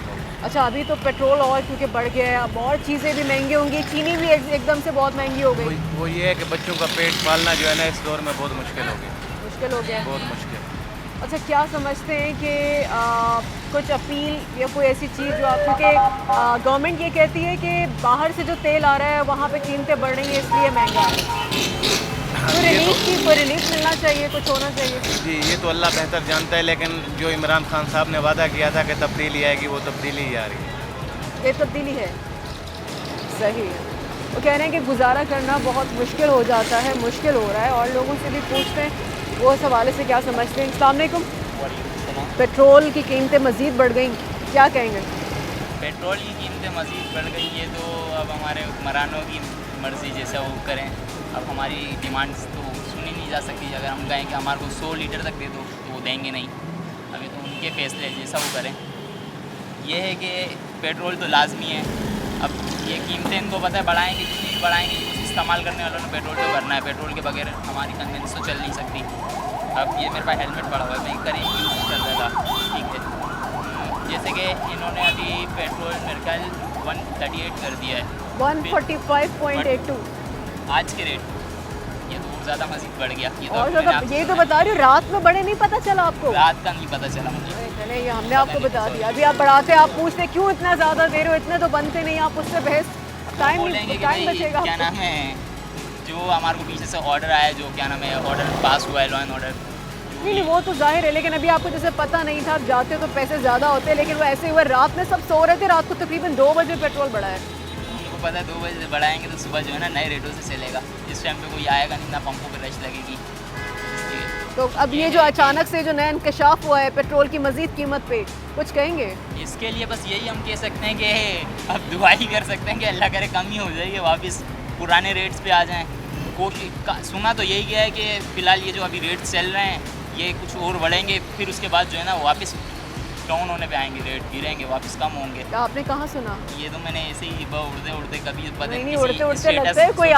अच्छा, अभी तो पेट्रोल और क्योंकि बढ़ गया है, अब और चीज़ें भी महंगी होंगी, चीनी भी एकदम से बहुत महंगी हो गई। वो ये है कि बच्चों का पेट पालना जो है ना, इस दौर में बहुत मुश्किल हो गया। मुश्किल हो गया, बहुत मुश्किल। अच्छा, क्या समझते हैं कि कुछ अपील या कोई ऐसी चीज़ जो आप, क्योंकि गवर्नमेंट ये कहती है कि बाहर से जो तेल आ रहा है वहाँ पे कीमतें बढ़ रही हैं, इसलिए महंगा है। कोई रिलीफ मिलना चाहिए, कुछ होना चाहिए। जी, ये तो अल्लाह बेहतर जानता है, लेकिन जो इमरान खान साहब ने वादा किया था कि तब्दीली आएगी, वो तब्दीली ही आ रही है। ये तब्दीली है, सही है। वो कह रहे हैं कि गुजारा करना बहुत मुश्किल हो जाता है, मुश्किल हो रहा है, और लोगों से भी पूछते हैं वो इस हवाले से क्या समझते हैं। अस्सलाम वालेकुम। पेट्रोल की कीमतें मज़ीद बढ़ गई, क्या कहेंगे? पेट्रोल की कीमतें मज़ीद बढ़ गई, ये तो अब हमारे हुक्मरानों की मर्ज़ी, जैसा वो करें। अब हमारी डिमांड्स तो सुनी नहीं जा सकती। अगर हम कहें कि हमारे को 100 लीटर तक दे दो तो वो देंगे नहीं। अभी तो उनके फैसले, जैसा वो करें। ये है कि पेट्रोल तो लाजमी है। अब ये कीमतें इनको पता है, बढ़ाएंगे जितनी भी बढ़ाएंगे, उस इस्तेमाल करने वालों ने पेट्रोल तो भरना है। पेट्रोल के बगैर हमारी कन्वेंस तो चल नहीं सकती। अब ये मेरे पास हेलमेट पड़ा हुआ है, मैं करें यूज़ कर रहा था, ठीक है। जैसे कि इन्होंने अभी पेट्रोल मेरे ख्याल 138 कर दिया है, 145.82 आज के रेट। ये तो बहुत ज़्यादा मज़ीद बढ़ गया। ये तो और ज़्यादा, ये तो बता रही हूँ, रात में बढ़े नहीं पता चला आपको? रात का नहीं पता चला मुझे। चले, ये हमने आपको बता दिया। अभी आप बढ़ाते, आप पूछते क्यों इतना ज़्यादा दे रहे हो, इतने तो बनते नहीं, आप उससे बहस, टाइम बचेगा। क्या नाम है, जो हमारे को पीछे से ऑर्डर आया, जो क्या नाम है, ऑर्डर पास हुआ है, लॉ एंड ऑर्डर। नहीं, वो तो जाहिर है, लेकिन अभी आपको जैसे पता नहीं था, आप जाते तो पैसे ज़्यादा होते, लेकिन वो ऐसे हुआ, रात में सब सो रहे थे, रात को तकरीबन 2 बजे पेट्रोल बढ़ा है। उनको पता है 2 बजे बढ़ाएंगे तो सुबह जो है ना नए रेटों से चलेगा। इस टाइम पे कोई आएगा नहीं, ना पंपों पर रश लगेगी। तो अब ये जो अचानक से जो नया इंकशाफ हुआ है पेट्रोल की मज़ीद कीमत पे, कुछ कहेंगे? इसके लिए बस यही हम कह सकते हैं कि अब दुआ ही कर सकते हैं कि अल्लाह करे कम ही हो जाए, वापस पुराने रेट्स पे आ जाएं। कोशिश सुना तो यही गया है कि फ़िलहाल ये जो अभी रेट्स चल रहे हैं ये कुछ और बढ़ेंगे, फिर उसके बाद जो है ना वापस डाउन होने पे आएंगे, रेट गिरेंगे, वापस कम होंगे। आपने कहाँ सुना? ये तो मैंने ऐसे ही उड़ते उड़ते कभी पता नहीं, उड़ते उड़ते लगता है कोई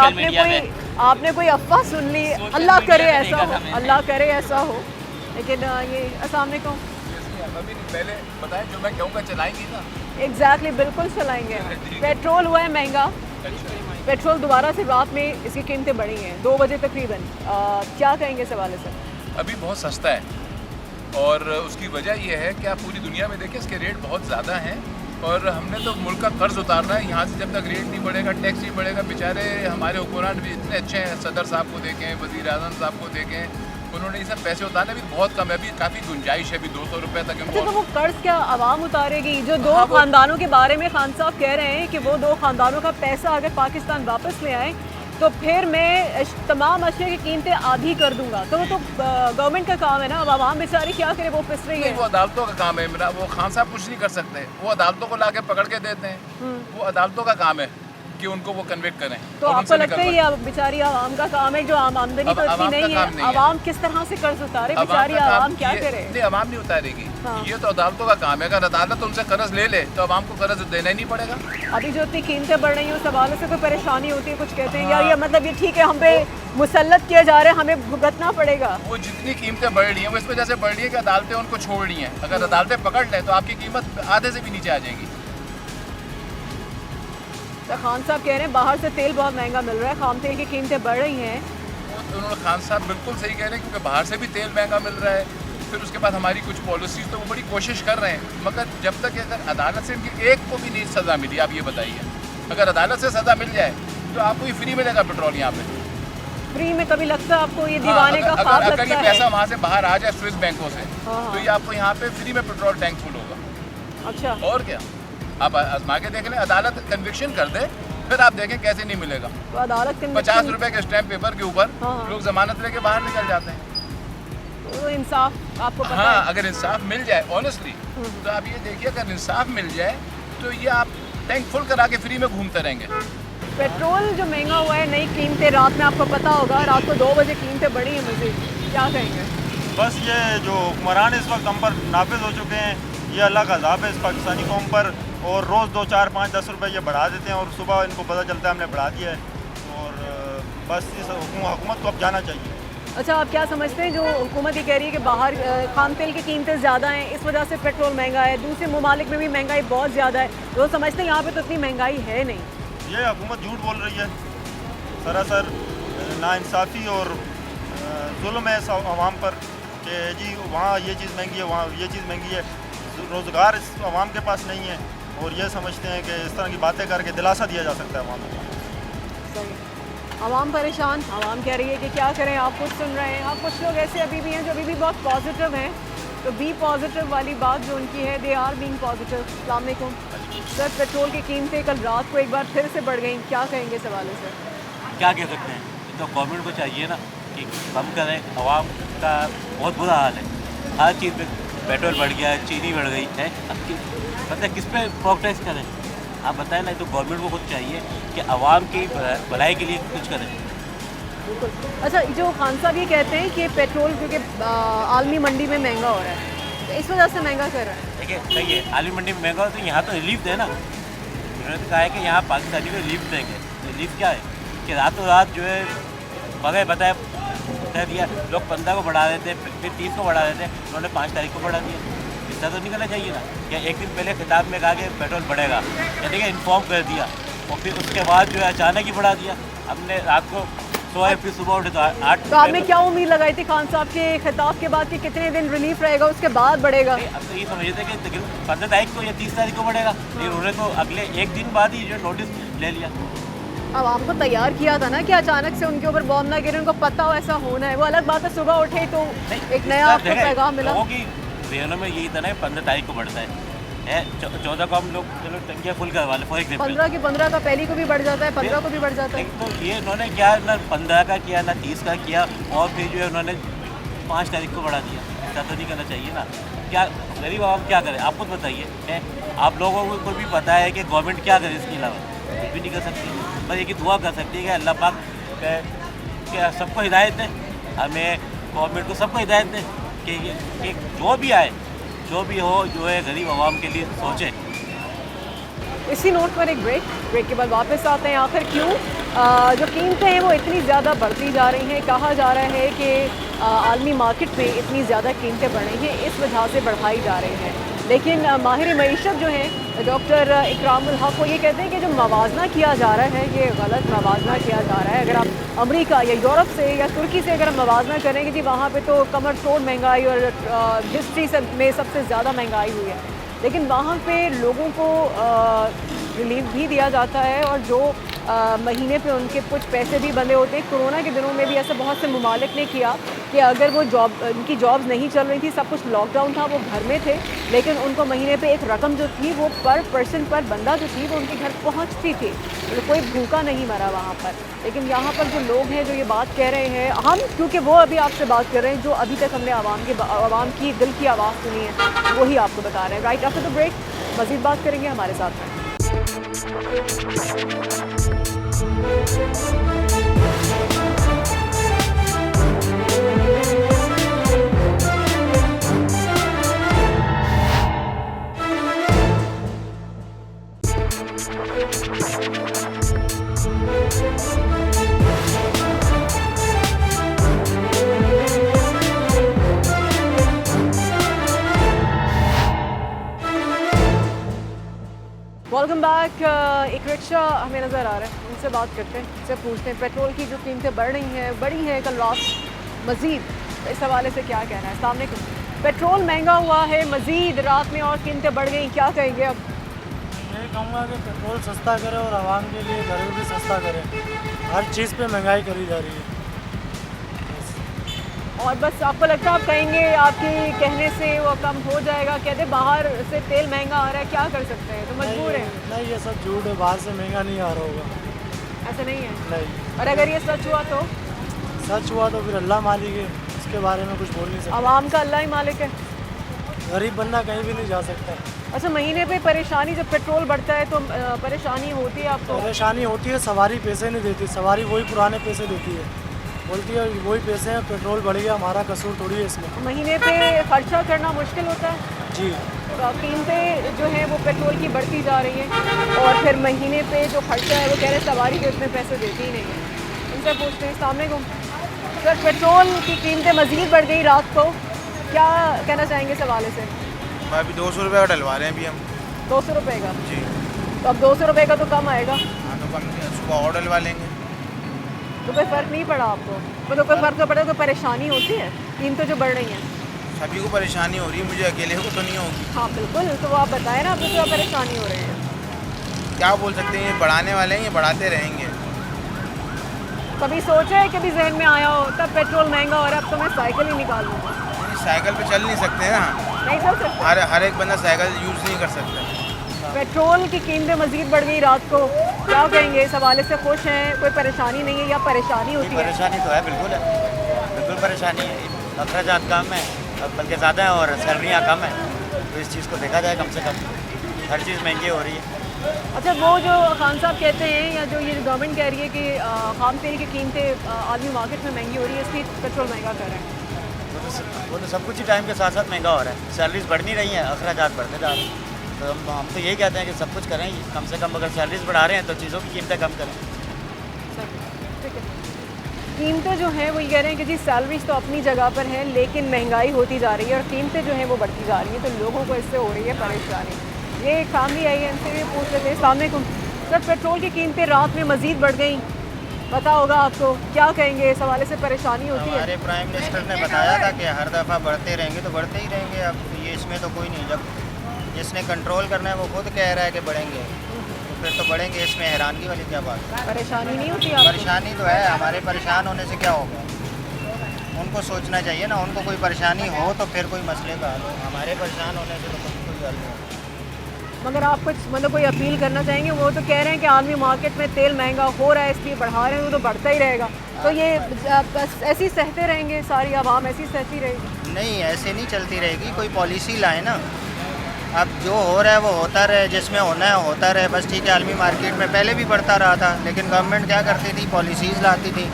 आपने कोई अफवाह सुन ली। अल्लाह करे ऐसा हो, अल्लाह करे ऐसा हो। लेकिन ये अस्सलाम वालेकुम, पहले बताएं, जो मैं कहूँगा चलाएंगी ना? एग्जैक्टली, बिल्कुल चलाएंगे। पेट्रोल हुआ है महंगा, पेट्रोल दोबारा से रात में इसकी कीमतें बढ़ी हैं 2 बजे तकरीबन, क्या कहेंगे इस हवाले से? अभी बहुत सस्ता है, और उसकी वजह यह है कि आप पूरी दुनिया में देखें, इसके रेट बहुत ज़्यादा हैं, और हमने तो मुल्क का कर्ज उतारना है। यहाँ से जब तक रेट नहीं बढ़ेगा, टैक्स नहीं बढ़ेगा, बेचारे हमारे हुक्मरान भी इतने अच्छे हैं, सदर साहब को देखें, वज़ीर आज़म साहब को देखें, उन्होंने ये सब पैसे उतारने भी बहुत कम है। अभी काफ़ी गुंजाइश है, अभी 200 रुपये तक। अच्छा, तो वो कर्ज क्या आवाम उतारेगी? जो 2 ख़ानदानों के बारे में खान साहब कह रहे हैं कि वो 2 ख़ानदानों का पैसा अगर पाकिस्तान वापस ले आए तो फिर मैं तमाम अशिया की कीमतें आधी कर दूंगा। तो वो तो गवर्नमेंट का काम है ना, अब आवाम बेचारी क्या करे, वो पिस रही है। वो अदालतों का काम है, वो खान साहब कुछ नहीं कर सकते, वो अदालतों को लाके पकड़ के देते हैं। वो अदालतों का काम है कि उनको वो कन्विक्ट करें। तो और आपको उनसे लगता है ये अब बेचारी आवाम का काम है, जो आमदनी तो इतनी नहीं है, आवाम किस तरह से कर्ज उतारे, बेचारी आवाम क्या करे? नहीं, आवाम नहीं उतारेगी। हाँ। ये तो अदालतों का काम है। अगर अदालत उनसे कर्ज ले ले तो आवाम को कर्ज देना ही नहीं पड़ेगा। अभी जो इतनी कीमतें बढ़ रही हैं उस हवाले से कोई परेशानी होती है, कुछ कहते हैं यार ये मतलब ये ठीक है हम पे मुसल्लत किया जा रहा है, हमें भुगतना पड़ेगा। वो जितनी कीमतें बढ़ रही हैं वो इस वजह से बढ़ रही है कि अदालतें उनको छोड़ रही हैं। अगर अदालतें पकड़ लें तो आपकी कीमत आधे से भी नीचे आ जाएगी। तो खान साहब कह रहे हैं बाहर से तेल बहुत महंगा मिल रहा है, खाम तेल की कीमतें बढ़ रही हैं। उन्होंने खान साहब बिल्कुल सही कह रहे हैं, क्योंकि बाहर से भी तेल महंगा मिल रहा है। फिर उसके बाद हमारी कुछ पॉलिसीज़ तो वो बड़ी कोशिश कर रहे हैं, मगर जब तक अगर अदालत से इनकी एक को भी नहीं सज़ा मिली, आप ये बताइए, अगर अदालत से सज़ा मिल जाए तो आपको ये फ्री मिलेगा पेट्रोल यहाँ पे। फ्री में कभी लगता है आपको ये दीवाने का ख्वाब लगता है? अगर ये पैसा वहाँ से बाहर आ जाए स्विस बैंकों से, तो ये आपको यहाँ पे फ्री में पेट्रोल टैंक फुल होगा। अच्छा, और क्या, आप आजमा के देख लें, अदालत कन्विक्शन कर दे, फिर आप देखें कैसे नहीं मिलेगा। तो अदालत 50 रुपए के स्टैम्प पेपर के ऊपर लोग जमानत लेके बाहर निकल जाते हैं। तो इंसाफ आपको पता हाँ, है? अगर इंसाफ मिल जाए ऑनेस्टली, तो आप ये देखिए अगर इंसाफ मिल जाए तो ये आप टैंक फुल करा के फ्री में घूमते रहेंगे। पेट्रोल जो महंगा हुआ है, नई कीमतें, रात में आपको पता होगा रात को 2 बजे कीमतें बढ़ी हैं मज़ीद, क्या कहेंगे? बस ये जो हुक्मरान इस वक्त हम पर नाफिज हो चुके हैं, ये अल्लाह का अज़ाब है इस पाकिस्तानी कौम पर। और रोज़ 2, 4, 5, 10 रुपए ये बढ़ा देते हैं और सुबह इनको पता चलता है हमने बढ़ा दिया है। और बस इस हुकूमत को अब जाना चाहिए। अच्छा, आप क्या समझते हैं जो हुकूमत ये कह रही है कि बाहर खाम तेल की कीमतें ज़्यादा हैं, इस वजह से पेट्रोल महंगा है, दूसरे ममालिक में भी महंगाई बहुत ज़्यादा है, तो समझते हैं यहाँ पे तो इतनी महंगाई है नहीं? ये हुकूमत झूठ बोल रही है, सरासर नाइंसाफ़ी और जुल्म है आवाम पर कि जी वहाँ ये चीज़ महंगी है, वहाँ ये चीज़ महंगी है। रोज़गार इस आवाम के पास नहीं है और ये समझते हैं कि इस तरह की बातें करके दिलासा दिया जा सकता है आवाम को। सही, आवाम परेशान, आवाम कह रही है कि क्या करें। आप कुछ सुन रहे हैं, आप कुछ लोग ऐसे अभी भी हैं जो अभी भी बहुत पॉजिटिव हैं, तो बी पॉजिटिव वाली बात जो उनकी है, दे आर बीइंग पॉजिटिव। अस्सलाम वालेकुम सर, पेट्रोल की कीमतें कल रात को एक बार फिर से बढ़ गई, क्या कहेंगे इस हवाले से? क्या कह सकते हैं, तो गवर्नमेंट को चाहिए ना कि कम करें, आवाम का बहुत बुरा हाल है, हर चीज़ में पेट्रोल बढ़ गया है, चीनी बढ़ गई है, मतलब किस पे प्रोटेस्ट करें आप बताएं ना। तो गवर्नमेंट को खुद चाहिए कि आवाम की भलाई के लिए कुछ करें। बिल्कुल। अच्छा, जो खान साहब ये कहते हैं कि पेट्रोल क्योंकि आलमी मंडी में महंगा हो रहा है, तो इस वजह से महंगा कर रहा है। देखिए सही है, आलमी मंडी में महंगा हो तो यहाँ तो रिलीफ देना, उन्होंने तो कहा है कि यहाँ पाकिस्तानी को रिलीफ देंगे। रिलीफ क्या है कि रातों रात जो है बगैर बताए कह दिया, लोग 15 को बढ़ा देते, फिर 30 को बढ़ा देते, उन्होंने 5 तारीख को बढ़ा दिया। इसका तो नहीं करना चाहिए ना, या एक दिन पहले खिताब में कहा कि पेट्रोल बढ़ेगा, या देखिए इन्फॉर्म कर दिया और फिर उसके बाद जो है अचानक ही बढ़ा दिया। हमने रात को सोए, फिर सुबह उठे तो 8। तो आपने क्या उम्मीद लगाई थी खान साहब के खिताब के बाद कि कितने दिन रिलीफ रहेगा, उसके बाद बढ़ेगा? अब तो ये समझे थे कि तकरीबन 15 तारीख को या 30 तारीख को बढ़ेगा, लेकिन उन्होंने तो अगले एक दिन बाद ही जो नोटिस ले लिया। अब आपको तैयार किया था ना कि अचानक से उनके ऊपर बॉम्ब ना गिरे, उनको पता हो ऐसा होना है, वो अलग बात है, सुबह उठे तो एक नया आपको पैगाम मिला। लोगों की जहनों में यही था ना 15 तारीख को बढ़ता है, 14 को हम लोग चलो टंकियाँ फुल करवा लें फॉर एग्जाम्पल, 15 की 15 का पहली को भी बढ़ जाता है, 15 को भी बढ़ जाता है। तो ये उन्होंने क्या ना 15 का किया ना 30 का किया, और फिर जो है उन्होंने 5 तारीख को बढ़ा दिया। ऐसा तो नहीं करना चाहिए ना। क्या गरीब आवाम क्या करे, आप खुद बताइए। आप लोगों को भी पता है कि गवर्नमेंट क्या करे, इसके अलावा कुछ भी नहीं कर सकती, बस एक ही दुआ कर सकती है कि अल्लाह पाक क्या सबको हिदायत दे, हमें गवर्नमेंट को सबको हिदायत दे कि जो भी आए, जो भी हो, जो है गरीब आवाम के लिए सोचे। इसी नोट पर एक ब्रेक के बाद वापस आते हैं। आखिर क्यों जो कीमतें हैं वो इतनी ज़्यादा बढ़ती जा रही हैं? कहा जा रहा है कि आलमी मार्केट में इतनी ज़्यादा कीमतें बढ़ रही हैं, इस वजह से बढ़ाई जा रही हैं। लेकिन माहिर मईशत जो हैं डॉक्टर इकरामुल हक वो ये कहते हैं कि जो मवाजना किया जा रहा है, ये गलत मवाजना किया जा रहा है। अगर आप अमेरिका या यूरोप से या तुर्की से अगर हम मवाजना करेंगे जी, वहाँ पे तो कमर तोड़ महंगाई और हिस्ट्री में सबसे ज़्यादा महंगाई हुई है, लेकिन वहाँ पे लोगों को रिलीफ भी दिया जाता है और जो महीने पे उनके कुछ पैसे भी बंधे होते हैं। कोरोना के दिनों में भी ऐसे बहुत से ममालिक ने किया कि अगर वो उनकी जॉब्स नहीं चल रही थी, सब कुछ लॉकडाउन था, वो घर में थे, लेकिन उनको महीने पे एक रकम जो थी वो पर पर्सन पर बंदा जो थी वो उनके घर पहुंचती थी, तो कोई भूखा नहीं मरा वहाँ पर। लेकिन यहाँ पर जो लोग हैं जो ये बात कह रहे हैं, हम क्योंकि वो अभी आपसे बात कर रहे हैं जो अभी तक हमने आवाम की दिल की आवाज़ सुनी है, वही आपको बता रहे हैं। राइट आफ्टर द ब्रेक मज़ीद बात करेंगे, हमारे साथ में। Welcome back. एक रिक्शा हमें नज़र आ रहा है, उनसे बात करते हैं, उनसे पूछते हैं पेट्रोल की जो कीमतें बढ़ी हैं कल रात मज़ीद, इस हवाले से क्या कहना है। अस्सलाम वालेकुम। पेट्रोल महंगा हुआ है मज़ीद रात में और कीमतें बढ़ गई, क्या कहेंगे अब? मैं कहूँगा कि पेट्रोल सस्ता करे और आवाम के लिए घर भी सस्ता करे। हर चीज़ पे महंगाई करी जा रही है। और बस आपको लगता है आप कहेंगे आपके कहने से वो कम हो जाएगा? कहते बाहर से तेल महंगा आ रहा है, क्या कर सकते हैं, तो मजबूर है। नहीं, ये सब झूठ है, बाहर से महंगा नहीं आ रहा होगा। ऐसा नहीं है? नहीं। और अगर ये सच हुआ तो? सच हुआ तो फिर अल्लाह मालिक है, इसके बारे में कुछ बोल नहीं सकते। आवाम का अल्लाह ही मालिक है। गरीब बंदा कहीं भी नहीं जा सकता। अच्छा, महीने पे परेशानी जब पेट्रोल बढ़ता है तो परेशानी होती है आपको? परेशानी होती है, सवारी पैसे नहीं देती, सवारी वही पुराने पैसे देती है, बोलती है वही पैसे हैं, पेट्रोल बढ़ गया, हमारा कसूर थोड़ी है इसमें। महीने पे खर्चा करना मुश्किल होता है जी। तो कीमतें जो है वो पेट्रोल की बढ़ती जा रही हैं और फिर महीने पे जो खर्चा है वो कह रहे सवारी के उतने पैसे देती ही नहीं है। उनसे पूछते हैं। अस्सलाम वालेकुम सर, पेट्रोल की कीमतें मज़ीद बढ़ गई रात को, क्या कहना चाहेंगे इस हवाले से? अभी 200 रुपये का डलवा रहे हैं अभी हम। 200 रुपये का? जी। तो अब 200 रुपये का तो कम आएगा। हाँ, तो कम सुबह और डलवा लेंगे। तो कोई फ़र्क नहीं पड़ा आपको? तो कोई फ़र्क तो पड़ा, तो परेशानी होती है, कीमतें जो बढ़ रही हैं। सभी को परेशानी हो रही है, मुझे अकेले को तो नहीं होगी। हाँ बिल्कुल, तो वो आप बताएं ना, आपको क्या परेशानी हो रही है? क्या बोल सकते हैं, ये बढ़ाने वाले हैं, ये बढ़ाते रहेंगे। कभी सोचा है, कभी जहन में आया हो तब पेट्रोल महंगा हो रहा है अब तो मैं साइकिल ही निकाल लूँगा? साइकिल पे चल नहीं सकते ना, नहीं चल सकते। हर एक बंदा साइकिल यूज़ नहीं कर सकता। पेट्रोल की कीमतें मज़ीद बढ़ गई रात को, क्या कहेंगे इस हवाले से? खुश हैं, कोई परेशानी नहीं है या परेशानी होती है? परेशानी तो है, बिल्कुल है, बिल्कुल परेशानी है। अखराजात कम है, बल्कि ज़्यादा है, और सैलरियाँ कम है, तो इस चीज़ को देखा जाए कम से कम हर चीज़ महंगी हो रही है। अच्छा, वो जो खान साहब कहते हैं या जो ये गवर्नमेंट कह रही है कि खाम तेल की कीमतें आलमी मार्केट में महंगी हो रही है, इसलिए पेट्रोल महंगा कर रहे हैं, वो तो सब कुछ ही टाइम के साथ साथ महंगा हो रहा है। सैलरीज बढ़ नहीं रही हैं, अखराजात बढ़ते जा रहे हैं। तो हम तो यही कहते हैं कि सब कुछ करें, कम से कम अगर सैलरीज बढ़ा रहे हैं तो चीज़ों की कीमतें कम करें। ठीक है। कीमतें जो हैं वो ये कह रहे हैं कि जी सैलरीज तो अपनी जगह पर हैं, लेकिन महंगाई होती जा रही है और कीमतें जो हैं वो बढ़ती जा रही हैं, तो लोगों को इससे हो रही है परेशानी। ये एक फैमिली आई है, इनसे भी पूछ लेते हैं। अस्सलाम वालेकुम सर, पेट्रोल की कीमतें रात में मज़ीद बढ़ गई, पता होगा आपको, क्या कहेंगे इस हवाले से? परेशानी होती है? हमारे प्राइम मिनिस्टर ने बताया था कि हर दफ़ा बढ़ते रहेंगे तो बढ़ते ही रहेंगे। अब ये इसमें तो कोई नहीं, जब जिसने कंट्रोल करना है वो खुद कह रहा है कि बढ़ेंगे तो फिर तो बढ़ेंगे, इसमें हैरानगी वाली क्या बात है? परेशानी नहीं होती आपको? परेशानी तो है, हमारे परेशान होने से क्या होगा? उनको सोचना चाहिए ना, उनको कोई परेशानी हो तो फिर कोई मसले का हल हो, हमारे परेशान होने से तो कोई हल नहीं। मगर आप कुछ मतलब कोई अपील करना चाहेंगे? वो तो कह रहे हैं कि आलमी मार्केट में तेल महंगा हो रहा है इसलिए बढ़ा रहे हैं, वो तो बढ़ता ही रहेगा, तो ये बस ऐसे ही सहते रहेंगे, सारी आवाम ऐसी सहती रहेगी? नहीं, ऐसे नहीं चलती रहेगी, कोई पॉलिसी लाए ना। अब जो हो रहा है वो होता रहे, जिसमें होना है होता रहे, बस ठीक है। आलमी मार्केट में पहले भी बढ़ता रहा था, लेकिन गवर्नमेंट क्या करती थी, पॉलिसीज़ लाती थी,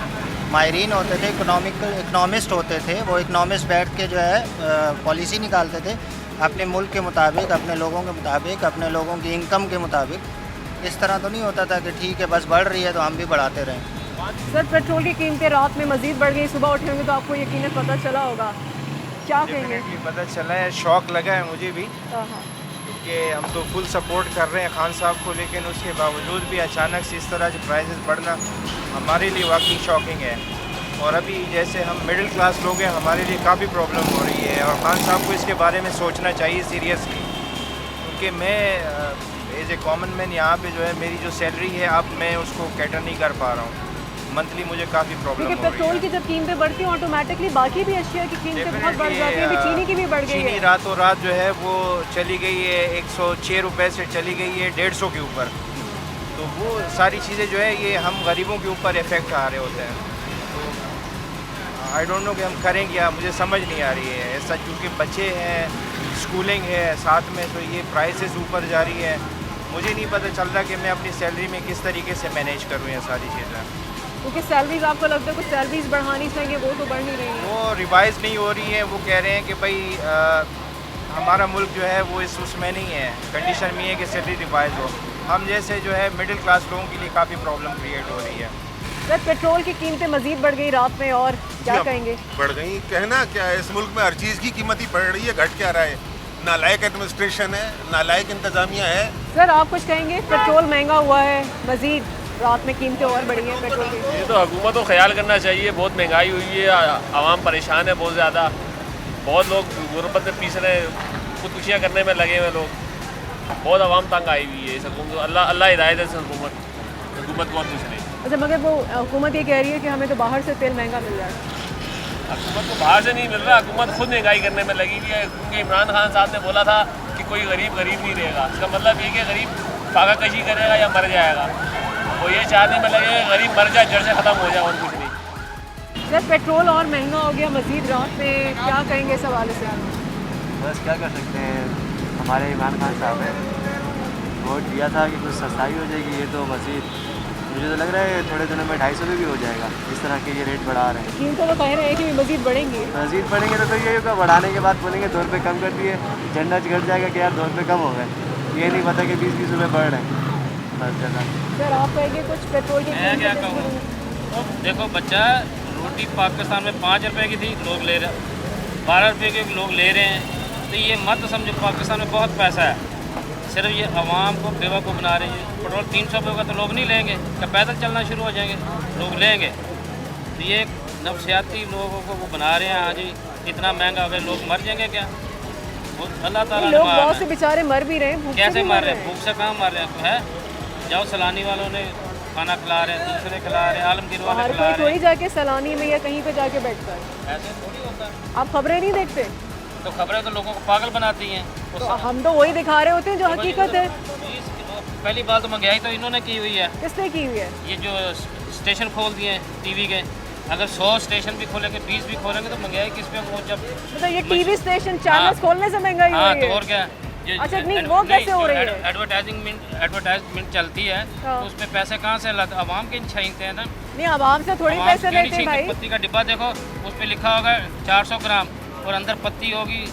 माहिरीन होते थे, इकनॉमिस्ट होते थे, वो इकनॉमिस्ट बैठ के जो है पॉलिसी निकालते थे अपने मुल्क के मुताबिक, अपने लोगों के मुताबिक, अपने लोगों की इनकम के मुताबिक। इस तरह तो नहीं होता था कि ठीक है बस बढ़ रही है तो हम भी बढ़ाते रहें। सर, पेट्रोल की कीमतें रात में मज़ीद बढ़ गई, सुबह उठे होंगे तो आपको यकीनन पता चला होगा, क्या कहेंगे? पता चला है, शौक लगा है मुझे भी, कि हम तो फुल सपोर्ट कर रहे हैं खान साहब को, लेकिन उसके बावजूद भी अचानक से इस तरह से प्राइसेस बढ़ना हमारे लिए वाकई शॉकिंग है। और अभी जैसे हम मिडिल क्लास लोग हैं, हमारे लिए काफ़ी प्रॉब्लम हो रही है, और खान साहब को इसके बारे में सोचना चाहिए सीरियसली, क्योंकि मैं एज ए कॉमन मैन यहाँ पे जो है मेरी जो सैलरी है अब मैं उसको कैटर नहीं कर पा रहा हूँ, मंथली मुझे काफ़ी प्रॉब्लम हो रही है। पेट्रोल की जब कीमतें बढ़ती हैं ऑटोमेटिकली बाकी भी अशिया की कीमतें बहुत बढ़ जाती हैं, अभी चीनी की भी बढ़ गई है। चीनी रातों रात जो है वो चली गई है 106 रुपये से चली गई है 150 के ऊपर, तो वो सारी चीज़ें जो है ये हम गरीबों के ऊपर इफ़ेक्ट आ रहे होते हैं। तो आई डोंट नो कि हम करें क्या, मुझे समझ नहीं आ रही है ऐसा, क्योंकि बच्चे हैं, स्कूलिंग है साथ में, तो ये प्राइसेस ऊपर जा रही है, मुझे नहीं पता चल रहा कि मैं अपनी सैलरी में किस तरीके से मैनेज करूँ ये सारी चीज़ें। क्योंकि सैलरीज आपको लगता है कुछ सैलरीज बढ़ानी चाहिए, वो तो बढ़ नहीं रही है। वो रिवाइज़ नहीं हो रही है। वो कह रहे हैं कि भाई हमारा मुल्क जो है वो इस उसमें नहीं है, कंडीशन में है कि सैलरी रिवाइज़ हो। हम जैसे जो है मिडिल क्लास लोगों के लिए काफ़ी प्रॉब्लम क्रिएट हो रही है। सर पेट्रोल की कीमतें मजीद बढ़ गई रात में, और क्या कहेंगे? बढ़ गई, कहना क्या है, इस मुल्क में हर चीज़ की कीमत ही बढ़ रही है, घट क्या रहा है। नालायक एडमिनिस्ट्रेशन है, नालायक इंतज़ामिया है। सर आप कुछ कहेंगे? पेट्रोल महंगा हुआ है, मजीद रात में कीमतें और बढ़ी हैं पेट्रोल की। ये तो हुकूमत को ख्याल करना चाहिए, बहुत महंगाई हुई है, आवाम परेशान है बहुत ज़्यादा, बहुत लोग गुर्बत में पीस रहे हैं, खुदकुशियाँ करने में लगे हुए लोग, बहुत आवाम तंग आई हुई है इस हुकूमत। अल्लाह हिदायत है इस हुकूमत को और कुछ नहीं। अच्छा, मगर वो हुकूमत ये कह रही है कि हमें तो बाहर से तेल महंगा मिल रहा है। हुकूमत को बाहर से नहीं मिल रहा, हुकूमत खुद महंगाई करने में लगी हुई है, क्योंकि इमरान खान साहब ने बोला था कि कोई गरीब नहीं रहेगा। इसका मतलब ये कि गरीब फाकाकशी करेगा या मर जाएगा। वो ये चाहने में लगे गरीब मर जाए, जड़ से ख़त्म हो जाए और कुछ नहीं। सर पेट्रोल और महंगा हो गया मजीद रात में, क्या कहेंगे इस हवाले से? बस क्या कर सकते हैं, हमारे इमरान खान साहब ने वोट दिया था कि कुछ सस्ताई हो जाएगी, ये तो मजीद मुझे तो लग रहा है थोड़े दिनों में 250 भी हो जाएगा। इस तरह के ये रेट बढ़ा रहे हैं। कीमतें तो कह रहे हैं कि मजीद बढ़ेंगे। मजीद बढ़ेंगे तो फिर यही होगा, बढ़ाने के बाद बोलेंगे 2 रुपये कम कर दिए, झंडा घट जाएगा कि यार 2 रुपये कम हो गए। ये नहीं पता कि 20-20 रुपये बढ़ रहे हैं बस ज़्यादा। सर आप कहेंगे कुछ पेट्रोल की? मैं क्या कहूँ, तो देखो बच्चा रोटी पाकिस्तान में 5 रुपये की थी, लोग ले रहे 12 रुपये के लोग ले रहे हैं। तो ये मत समझो पाकिस्तान में बहुत पैसा है, सिर्फ ये आवाम को बेवकूफ़ बना रहे हैं। पेट्रोल 300 रुपये का तो लोग नहीं लेंगे, क्या पैदल चलना शुरू हो जाएंगे, लोग लेंगे। तो ये नफसियाती लोगों को वो बना रहे हैं। हाँ जी, इतना महंगा हो गया, लोग मर जाएंगे क्या? वो अल्लाह ताला लोग बहुत से बेचारे मर भी रहे हैं। कैसे मर रहे हैं? भूख से कहाँ मर रहे हैं? तो है जाओ, सलानी वालों ने खाना खिला रहे हैं, दूसरे खिला रहे हैं, आलमगीर वाले खिला रहे हैं। थोड़ी जाके सलानी में या कहीं पे जाके बैठकर ऐसे थोड़ी होता है। आप खबरें नहीं देखते? तो खबरें तो लोगों को पागल बनाती हैं। तो हम तो वही दिखा रहे होते हैं जो हकीकत है। पहली बात तो महंगाई तो इन्होंने की हुई है। किसने की हुई है? ये जो स्टेशन खोल दिए हैं टीवी के, अगर 100 स्टेशन भी खोलेंगे, 20 भी खोलेंगे, तो महंगाई किस पे वो जब मतलब ये टीवी स्टेशन चैनल्स खोलने से महंगाई हो रही है? तो और क्या? अच्छा नहीं, वो कैसे हो रही है? एडवर्टाइजमेंट चलती है तो उसमें पैसे कहाँ से लाते? आवाम के छीनते हैं ना। नहीं, आवाम से थोड़ी पैसे लेते हैं भाई। पत्ती का डिब्बा देखो, उस पर लिखा होगा 400 ग्राम और अंदर पत्ती होगी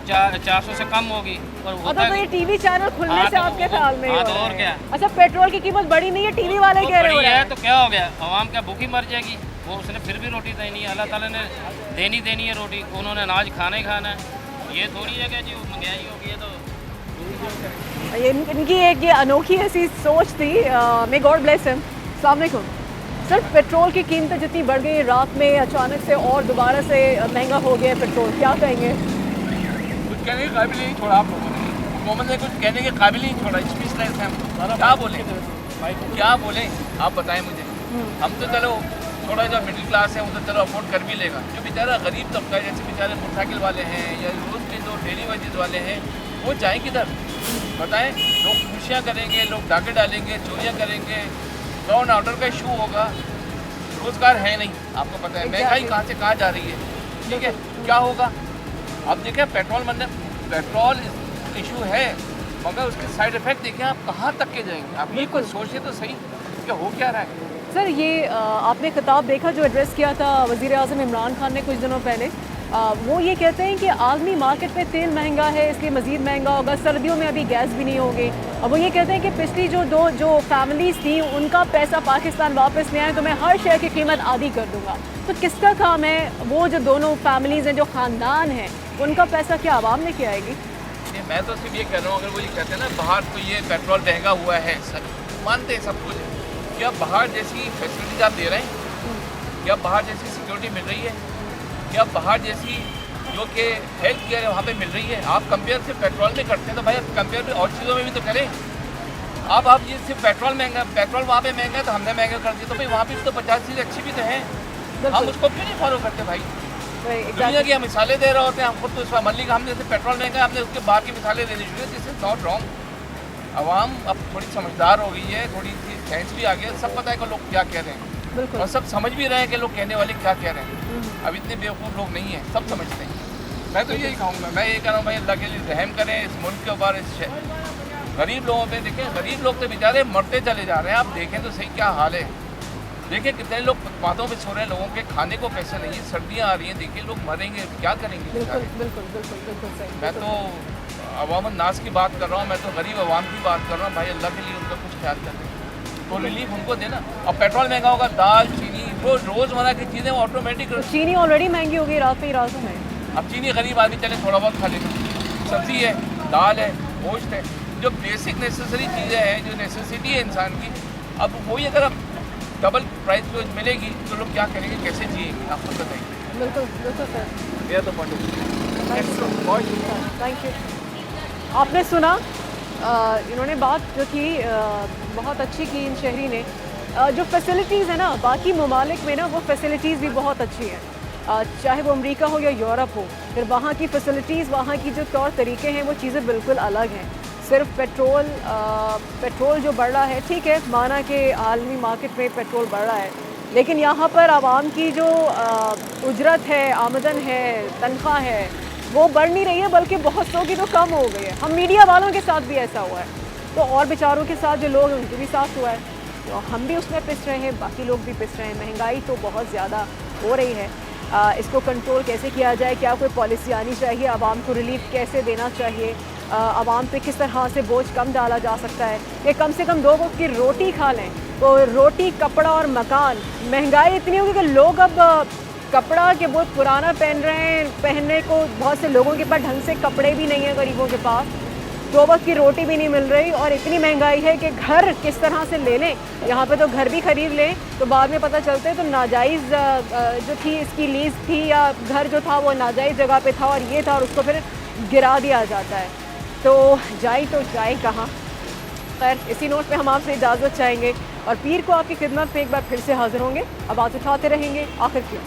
400 से कम होगी। और तो ये टीवी चैनल खुलने से आपके ख्याल में? तो और क्या? अच्छा पेट्रोल की कीमत बढ़ी नहीं है, टीवी वाले कह रहे हैं। तो क्या हो गया? आवाम क्या भूखी मर जाएगी? वो उसने फिर भी रोटी देनी है, अल्लाह ताला ने देनी है रोटी, उन्होंने अनाज खाना ही खाना है। ये थोड़ी है कि जी महंगाई हो गई है तो इनकी एक ये अनोखी ऐसी सोच थी। May God bless him. अस्सलाम वालेकुम सर, पेट्रोल की कीमतें जितनी बढ़ गई रात में अचानक से और दोबारा से महंगा हो गया पेट्रोल, क्या कहेंगे? कुछ कहने के काबिल नहीं छोड़ा आप लोगों ने, हुकूमत ने कुछ कहने के काबिल नहीं छोड़ा। स्पीचलेस हैं हम, क्या बोलें क्या बोलें आप बताएं मुझे। हम तो चलो थोड़ा जो मिडिल क्लास है वो तो चलो अफोर्ड कर भी लेगा, जो बेचारा गरीब तबका है, जैसे बेचारे मोटरसाइकिल वाले हैं या रोज़ के जो डेली वेजेस वाले हैं, वो जाएँ किधर बताएं? लोग खुशियाँ करेंगे, लोग डाके डालेंगे, चोरियाँ करेंगे, लॉ एंड ऑर्डर का इशू होगा, रोज़गार है नहीं, आपको पता है महंगाई कहाँ से कहाँ जा रही है। ठीक है, क्या होगा? अब देखें पेट्रोल इशू है, मगर उसके साइड इफ़ेक्ट देखें आप कहाँ तक के जाएंगे। आप ये कुछ सोचिए तो सही कि हो क्या रहा है। सर ये आपने खिताब देखा जो एड्रेस किया था वज़ीर आज़म इमरान खान ने कुछ दिनों पहले, वो ये कहते हैं कि आलमी मार्केट में तेल महंगा है इसलिए मज़ीद महंगा होगा, सर्दियों में अभी गैस भी नहीं होगी। और वो ये कहते हैं कि पिछली जो फैमिलीज़ थी उनका पैसा पाकिस्तान वापस नहीं आए तो मैं हर शेयर की कीमत आधी कर दूँगा। तो किसका काम है? वो जो दोनों फैमिलीज़ हैं, जो ख़ानदान हैं, उनका पैसा क्या आवाम ने क्या आएगी? मैं तो सिर्फ ये कह रहा हूँ, अगर वो ये कहते हैं ना बाहर तो ये पेट्रोल महंगा हुआ है, मानते हैं सब कुछ, क्या बाहर जैसी फैसिलिटीज आप दे रहे हैं? क्या बाहर जैसी सिक्योरिटी मिल रही है? क्या बाहर जैसी जो कि हेल्थ केयर है वहाँ पे मिल रही है? आप कंपेयर सिर्फ पेट्रोल में करते हैं तो भाई आप कंपेयर भी और चीज़ों में भी तो करें। आप ये सिर्फ पेट्रोल महंगा, पेट्रोल वहाँ पे महंगा है तो हमने महंगा कर दिया, तो भाई वहाँ पे भी तो 50 चीज़ें अच्छी भी तो हैं, हम उसको क्यों नहीं फॉलो करते भाई? दुनिया की हम मिसालें दे रहे होते हैं, हम खुद तो इस पर मल्ली का हमने जैसे पेट्रोल महंगा हमने उसके बाहर की मिसालें देनी शुरू की। This is not wrong. आवाम अब थोड़ी समझदार हो गई है, थोड़ी सी साइंस भी आ गया, सब पता है कि लोग क्या कह रहे हैं और सब समझ भी रहे हैं कि लोग कहने वाले क्या कह रहे हैं। अब इतने बेवकूफ़ लोग नहीं हैं, सब समझते हैं। मैं तो यही कहूँगा, मैं ये कह रहा हूँ भाई अल्लाह के लिए रहम करें इस मुल्क के ऊपर, इस गरीब लोगों पे देखें, गरीब लोग तो बेचारे मरते चले जा रहे हैं। आप देखें तो सही क्या हाल है। देखिए कितने लोग फुटपाथों पे सो रहे हैं, लोगों के खाने को पैसे नहीं है, सर्दियाँ आ रही हैं, देखिए लोग मरेंगे, क्या करेंगे बेचारे। बिल्कुल सही। मैं तो अवामन नास की बात कर रहा हूँ, मैं तो गरीब अवाम की बात कर रहा हूँ। भाई अल्लाह के लिए उनका कुछ ख्याल करें, तो रिलीफ उनको देना। अब पेट्रोल महंगा होगा, दाल चीनी वो रोज़मर्रा की चीज़ें ऑटोमेटिक। चीनी ऑलरेडी महंगी हो गई रात पे रातों में। अब चीनी गरीब आदमी चले थोड़ा बहुत खा लेगा, सब्ज़ी है, दाल है, गोश्त है, जो बेसिक नेसेसरी चीज़ें हैं, जो नेसेसिटी है इंसान की। अब वही अगर अब डबल प्राइस पे मिलेगी तो लोग क्या करेंगे, कैसे जिएंगे, आप खुद बताइए। बिल्कुल सर। मेरा तो पॉइंट थैंक यू। आपने सुना इन्होंने बात जो थी बहुत अच्छी की इन शहरी ने। जो फैसिलिटीज़ है ना बाकी ममालिक में ना, वो फैसिलिटीज़ भी बहुत अच्छी हैं, चाहे वो अमेरिका हो या यूरोप हो। फिर वहाँ की फैसिलिटीज़, वहाँ की जो तौर तरीके हैं, वो चीज़ें बिल्कुल अलग हैं। सिर्फ पेट्रोल जो बढ़ रहा है, ठीक है, माना कि आलमी मार्केट में पेट्रोल बढ़ रहा है, लेकिन यहाँ पर आवाम की जो उजरत है, आमदन है, तनख्वाह है, वो बढ़ नहीं रही है, बल्कि बहुत सौ की तो कम हो गई है। हम मीडिया वालों के साथ भी ऐसा हुआ है, तो और बेचारों के साथ जो लोग हैं उनके भी साथ हुआ है, तो हम भी उसमें पिस रहे हैं, बाकी लोग भी पिस रहे हैं। महंगाई तो बहुत ज़्यादा हो रही है। इसको कंट्रोल कैसे किया जाए, क्या कोई पॉलिसी आनी चाहिए, आवाम को रिलीफ कैसे देना चाहिए, आवाम पे किस तरह से बोझ कम डाला जा सकता है कि कम से कम 2 वक्त की रोटी खा लें। तो रोटी, कपड़ा और मकान, महंगाई इतनी होगी कि लोग अब कपड़ा के बहुत पुराना पहन रहे हैं, पहनने को बहुत से लोगों के पास ढंग से कपड़े भी नहीं हैं, गरीबों के पास 2 वक्त की रोटी भी नहीं मिल रही, और इतनी महंगाई है कि घर किस तरह से ले लें। यहाँ पे तो घर भी खरीद लें तो बाद में पता चलता है तो नाजायज़ जो थी इसकी लीज़ थी, या घर जो था वो नाजायज़ जगह पे था और ये था, और उसको फिर गिरा दिया जाता है। तो जाए कहाँ। खैर, इसी नोट पे हम आपसे इजाज़त चाहेंगे और पीर को आपकी खिदमत में एक बार फिर से हाजिर होंगे। आवाज़ उठाते रहेंगे आखिर क्यों।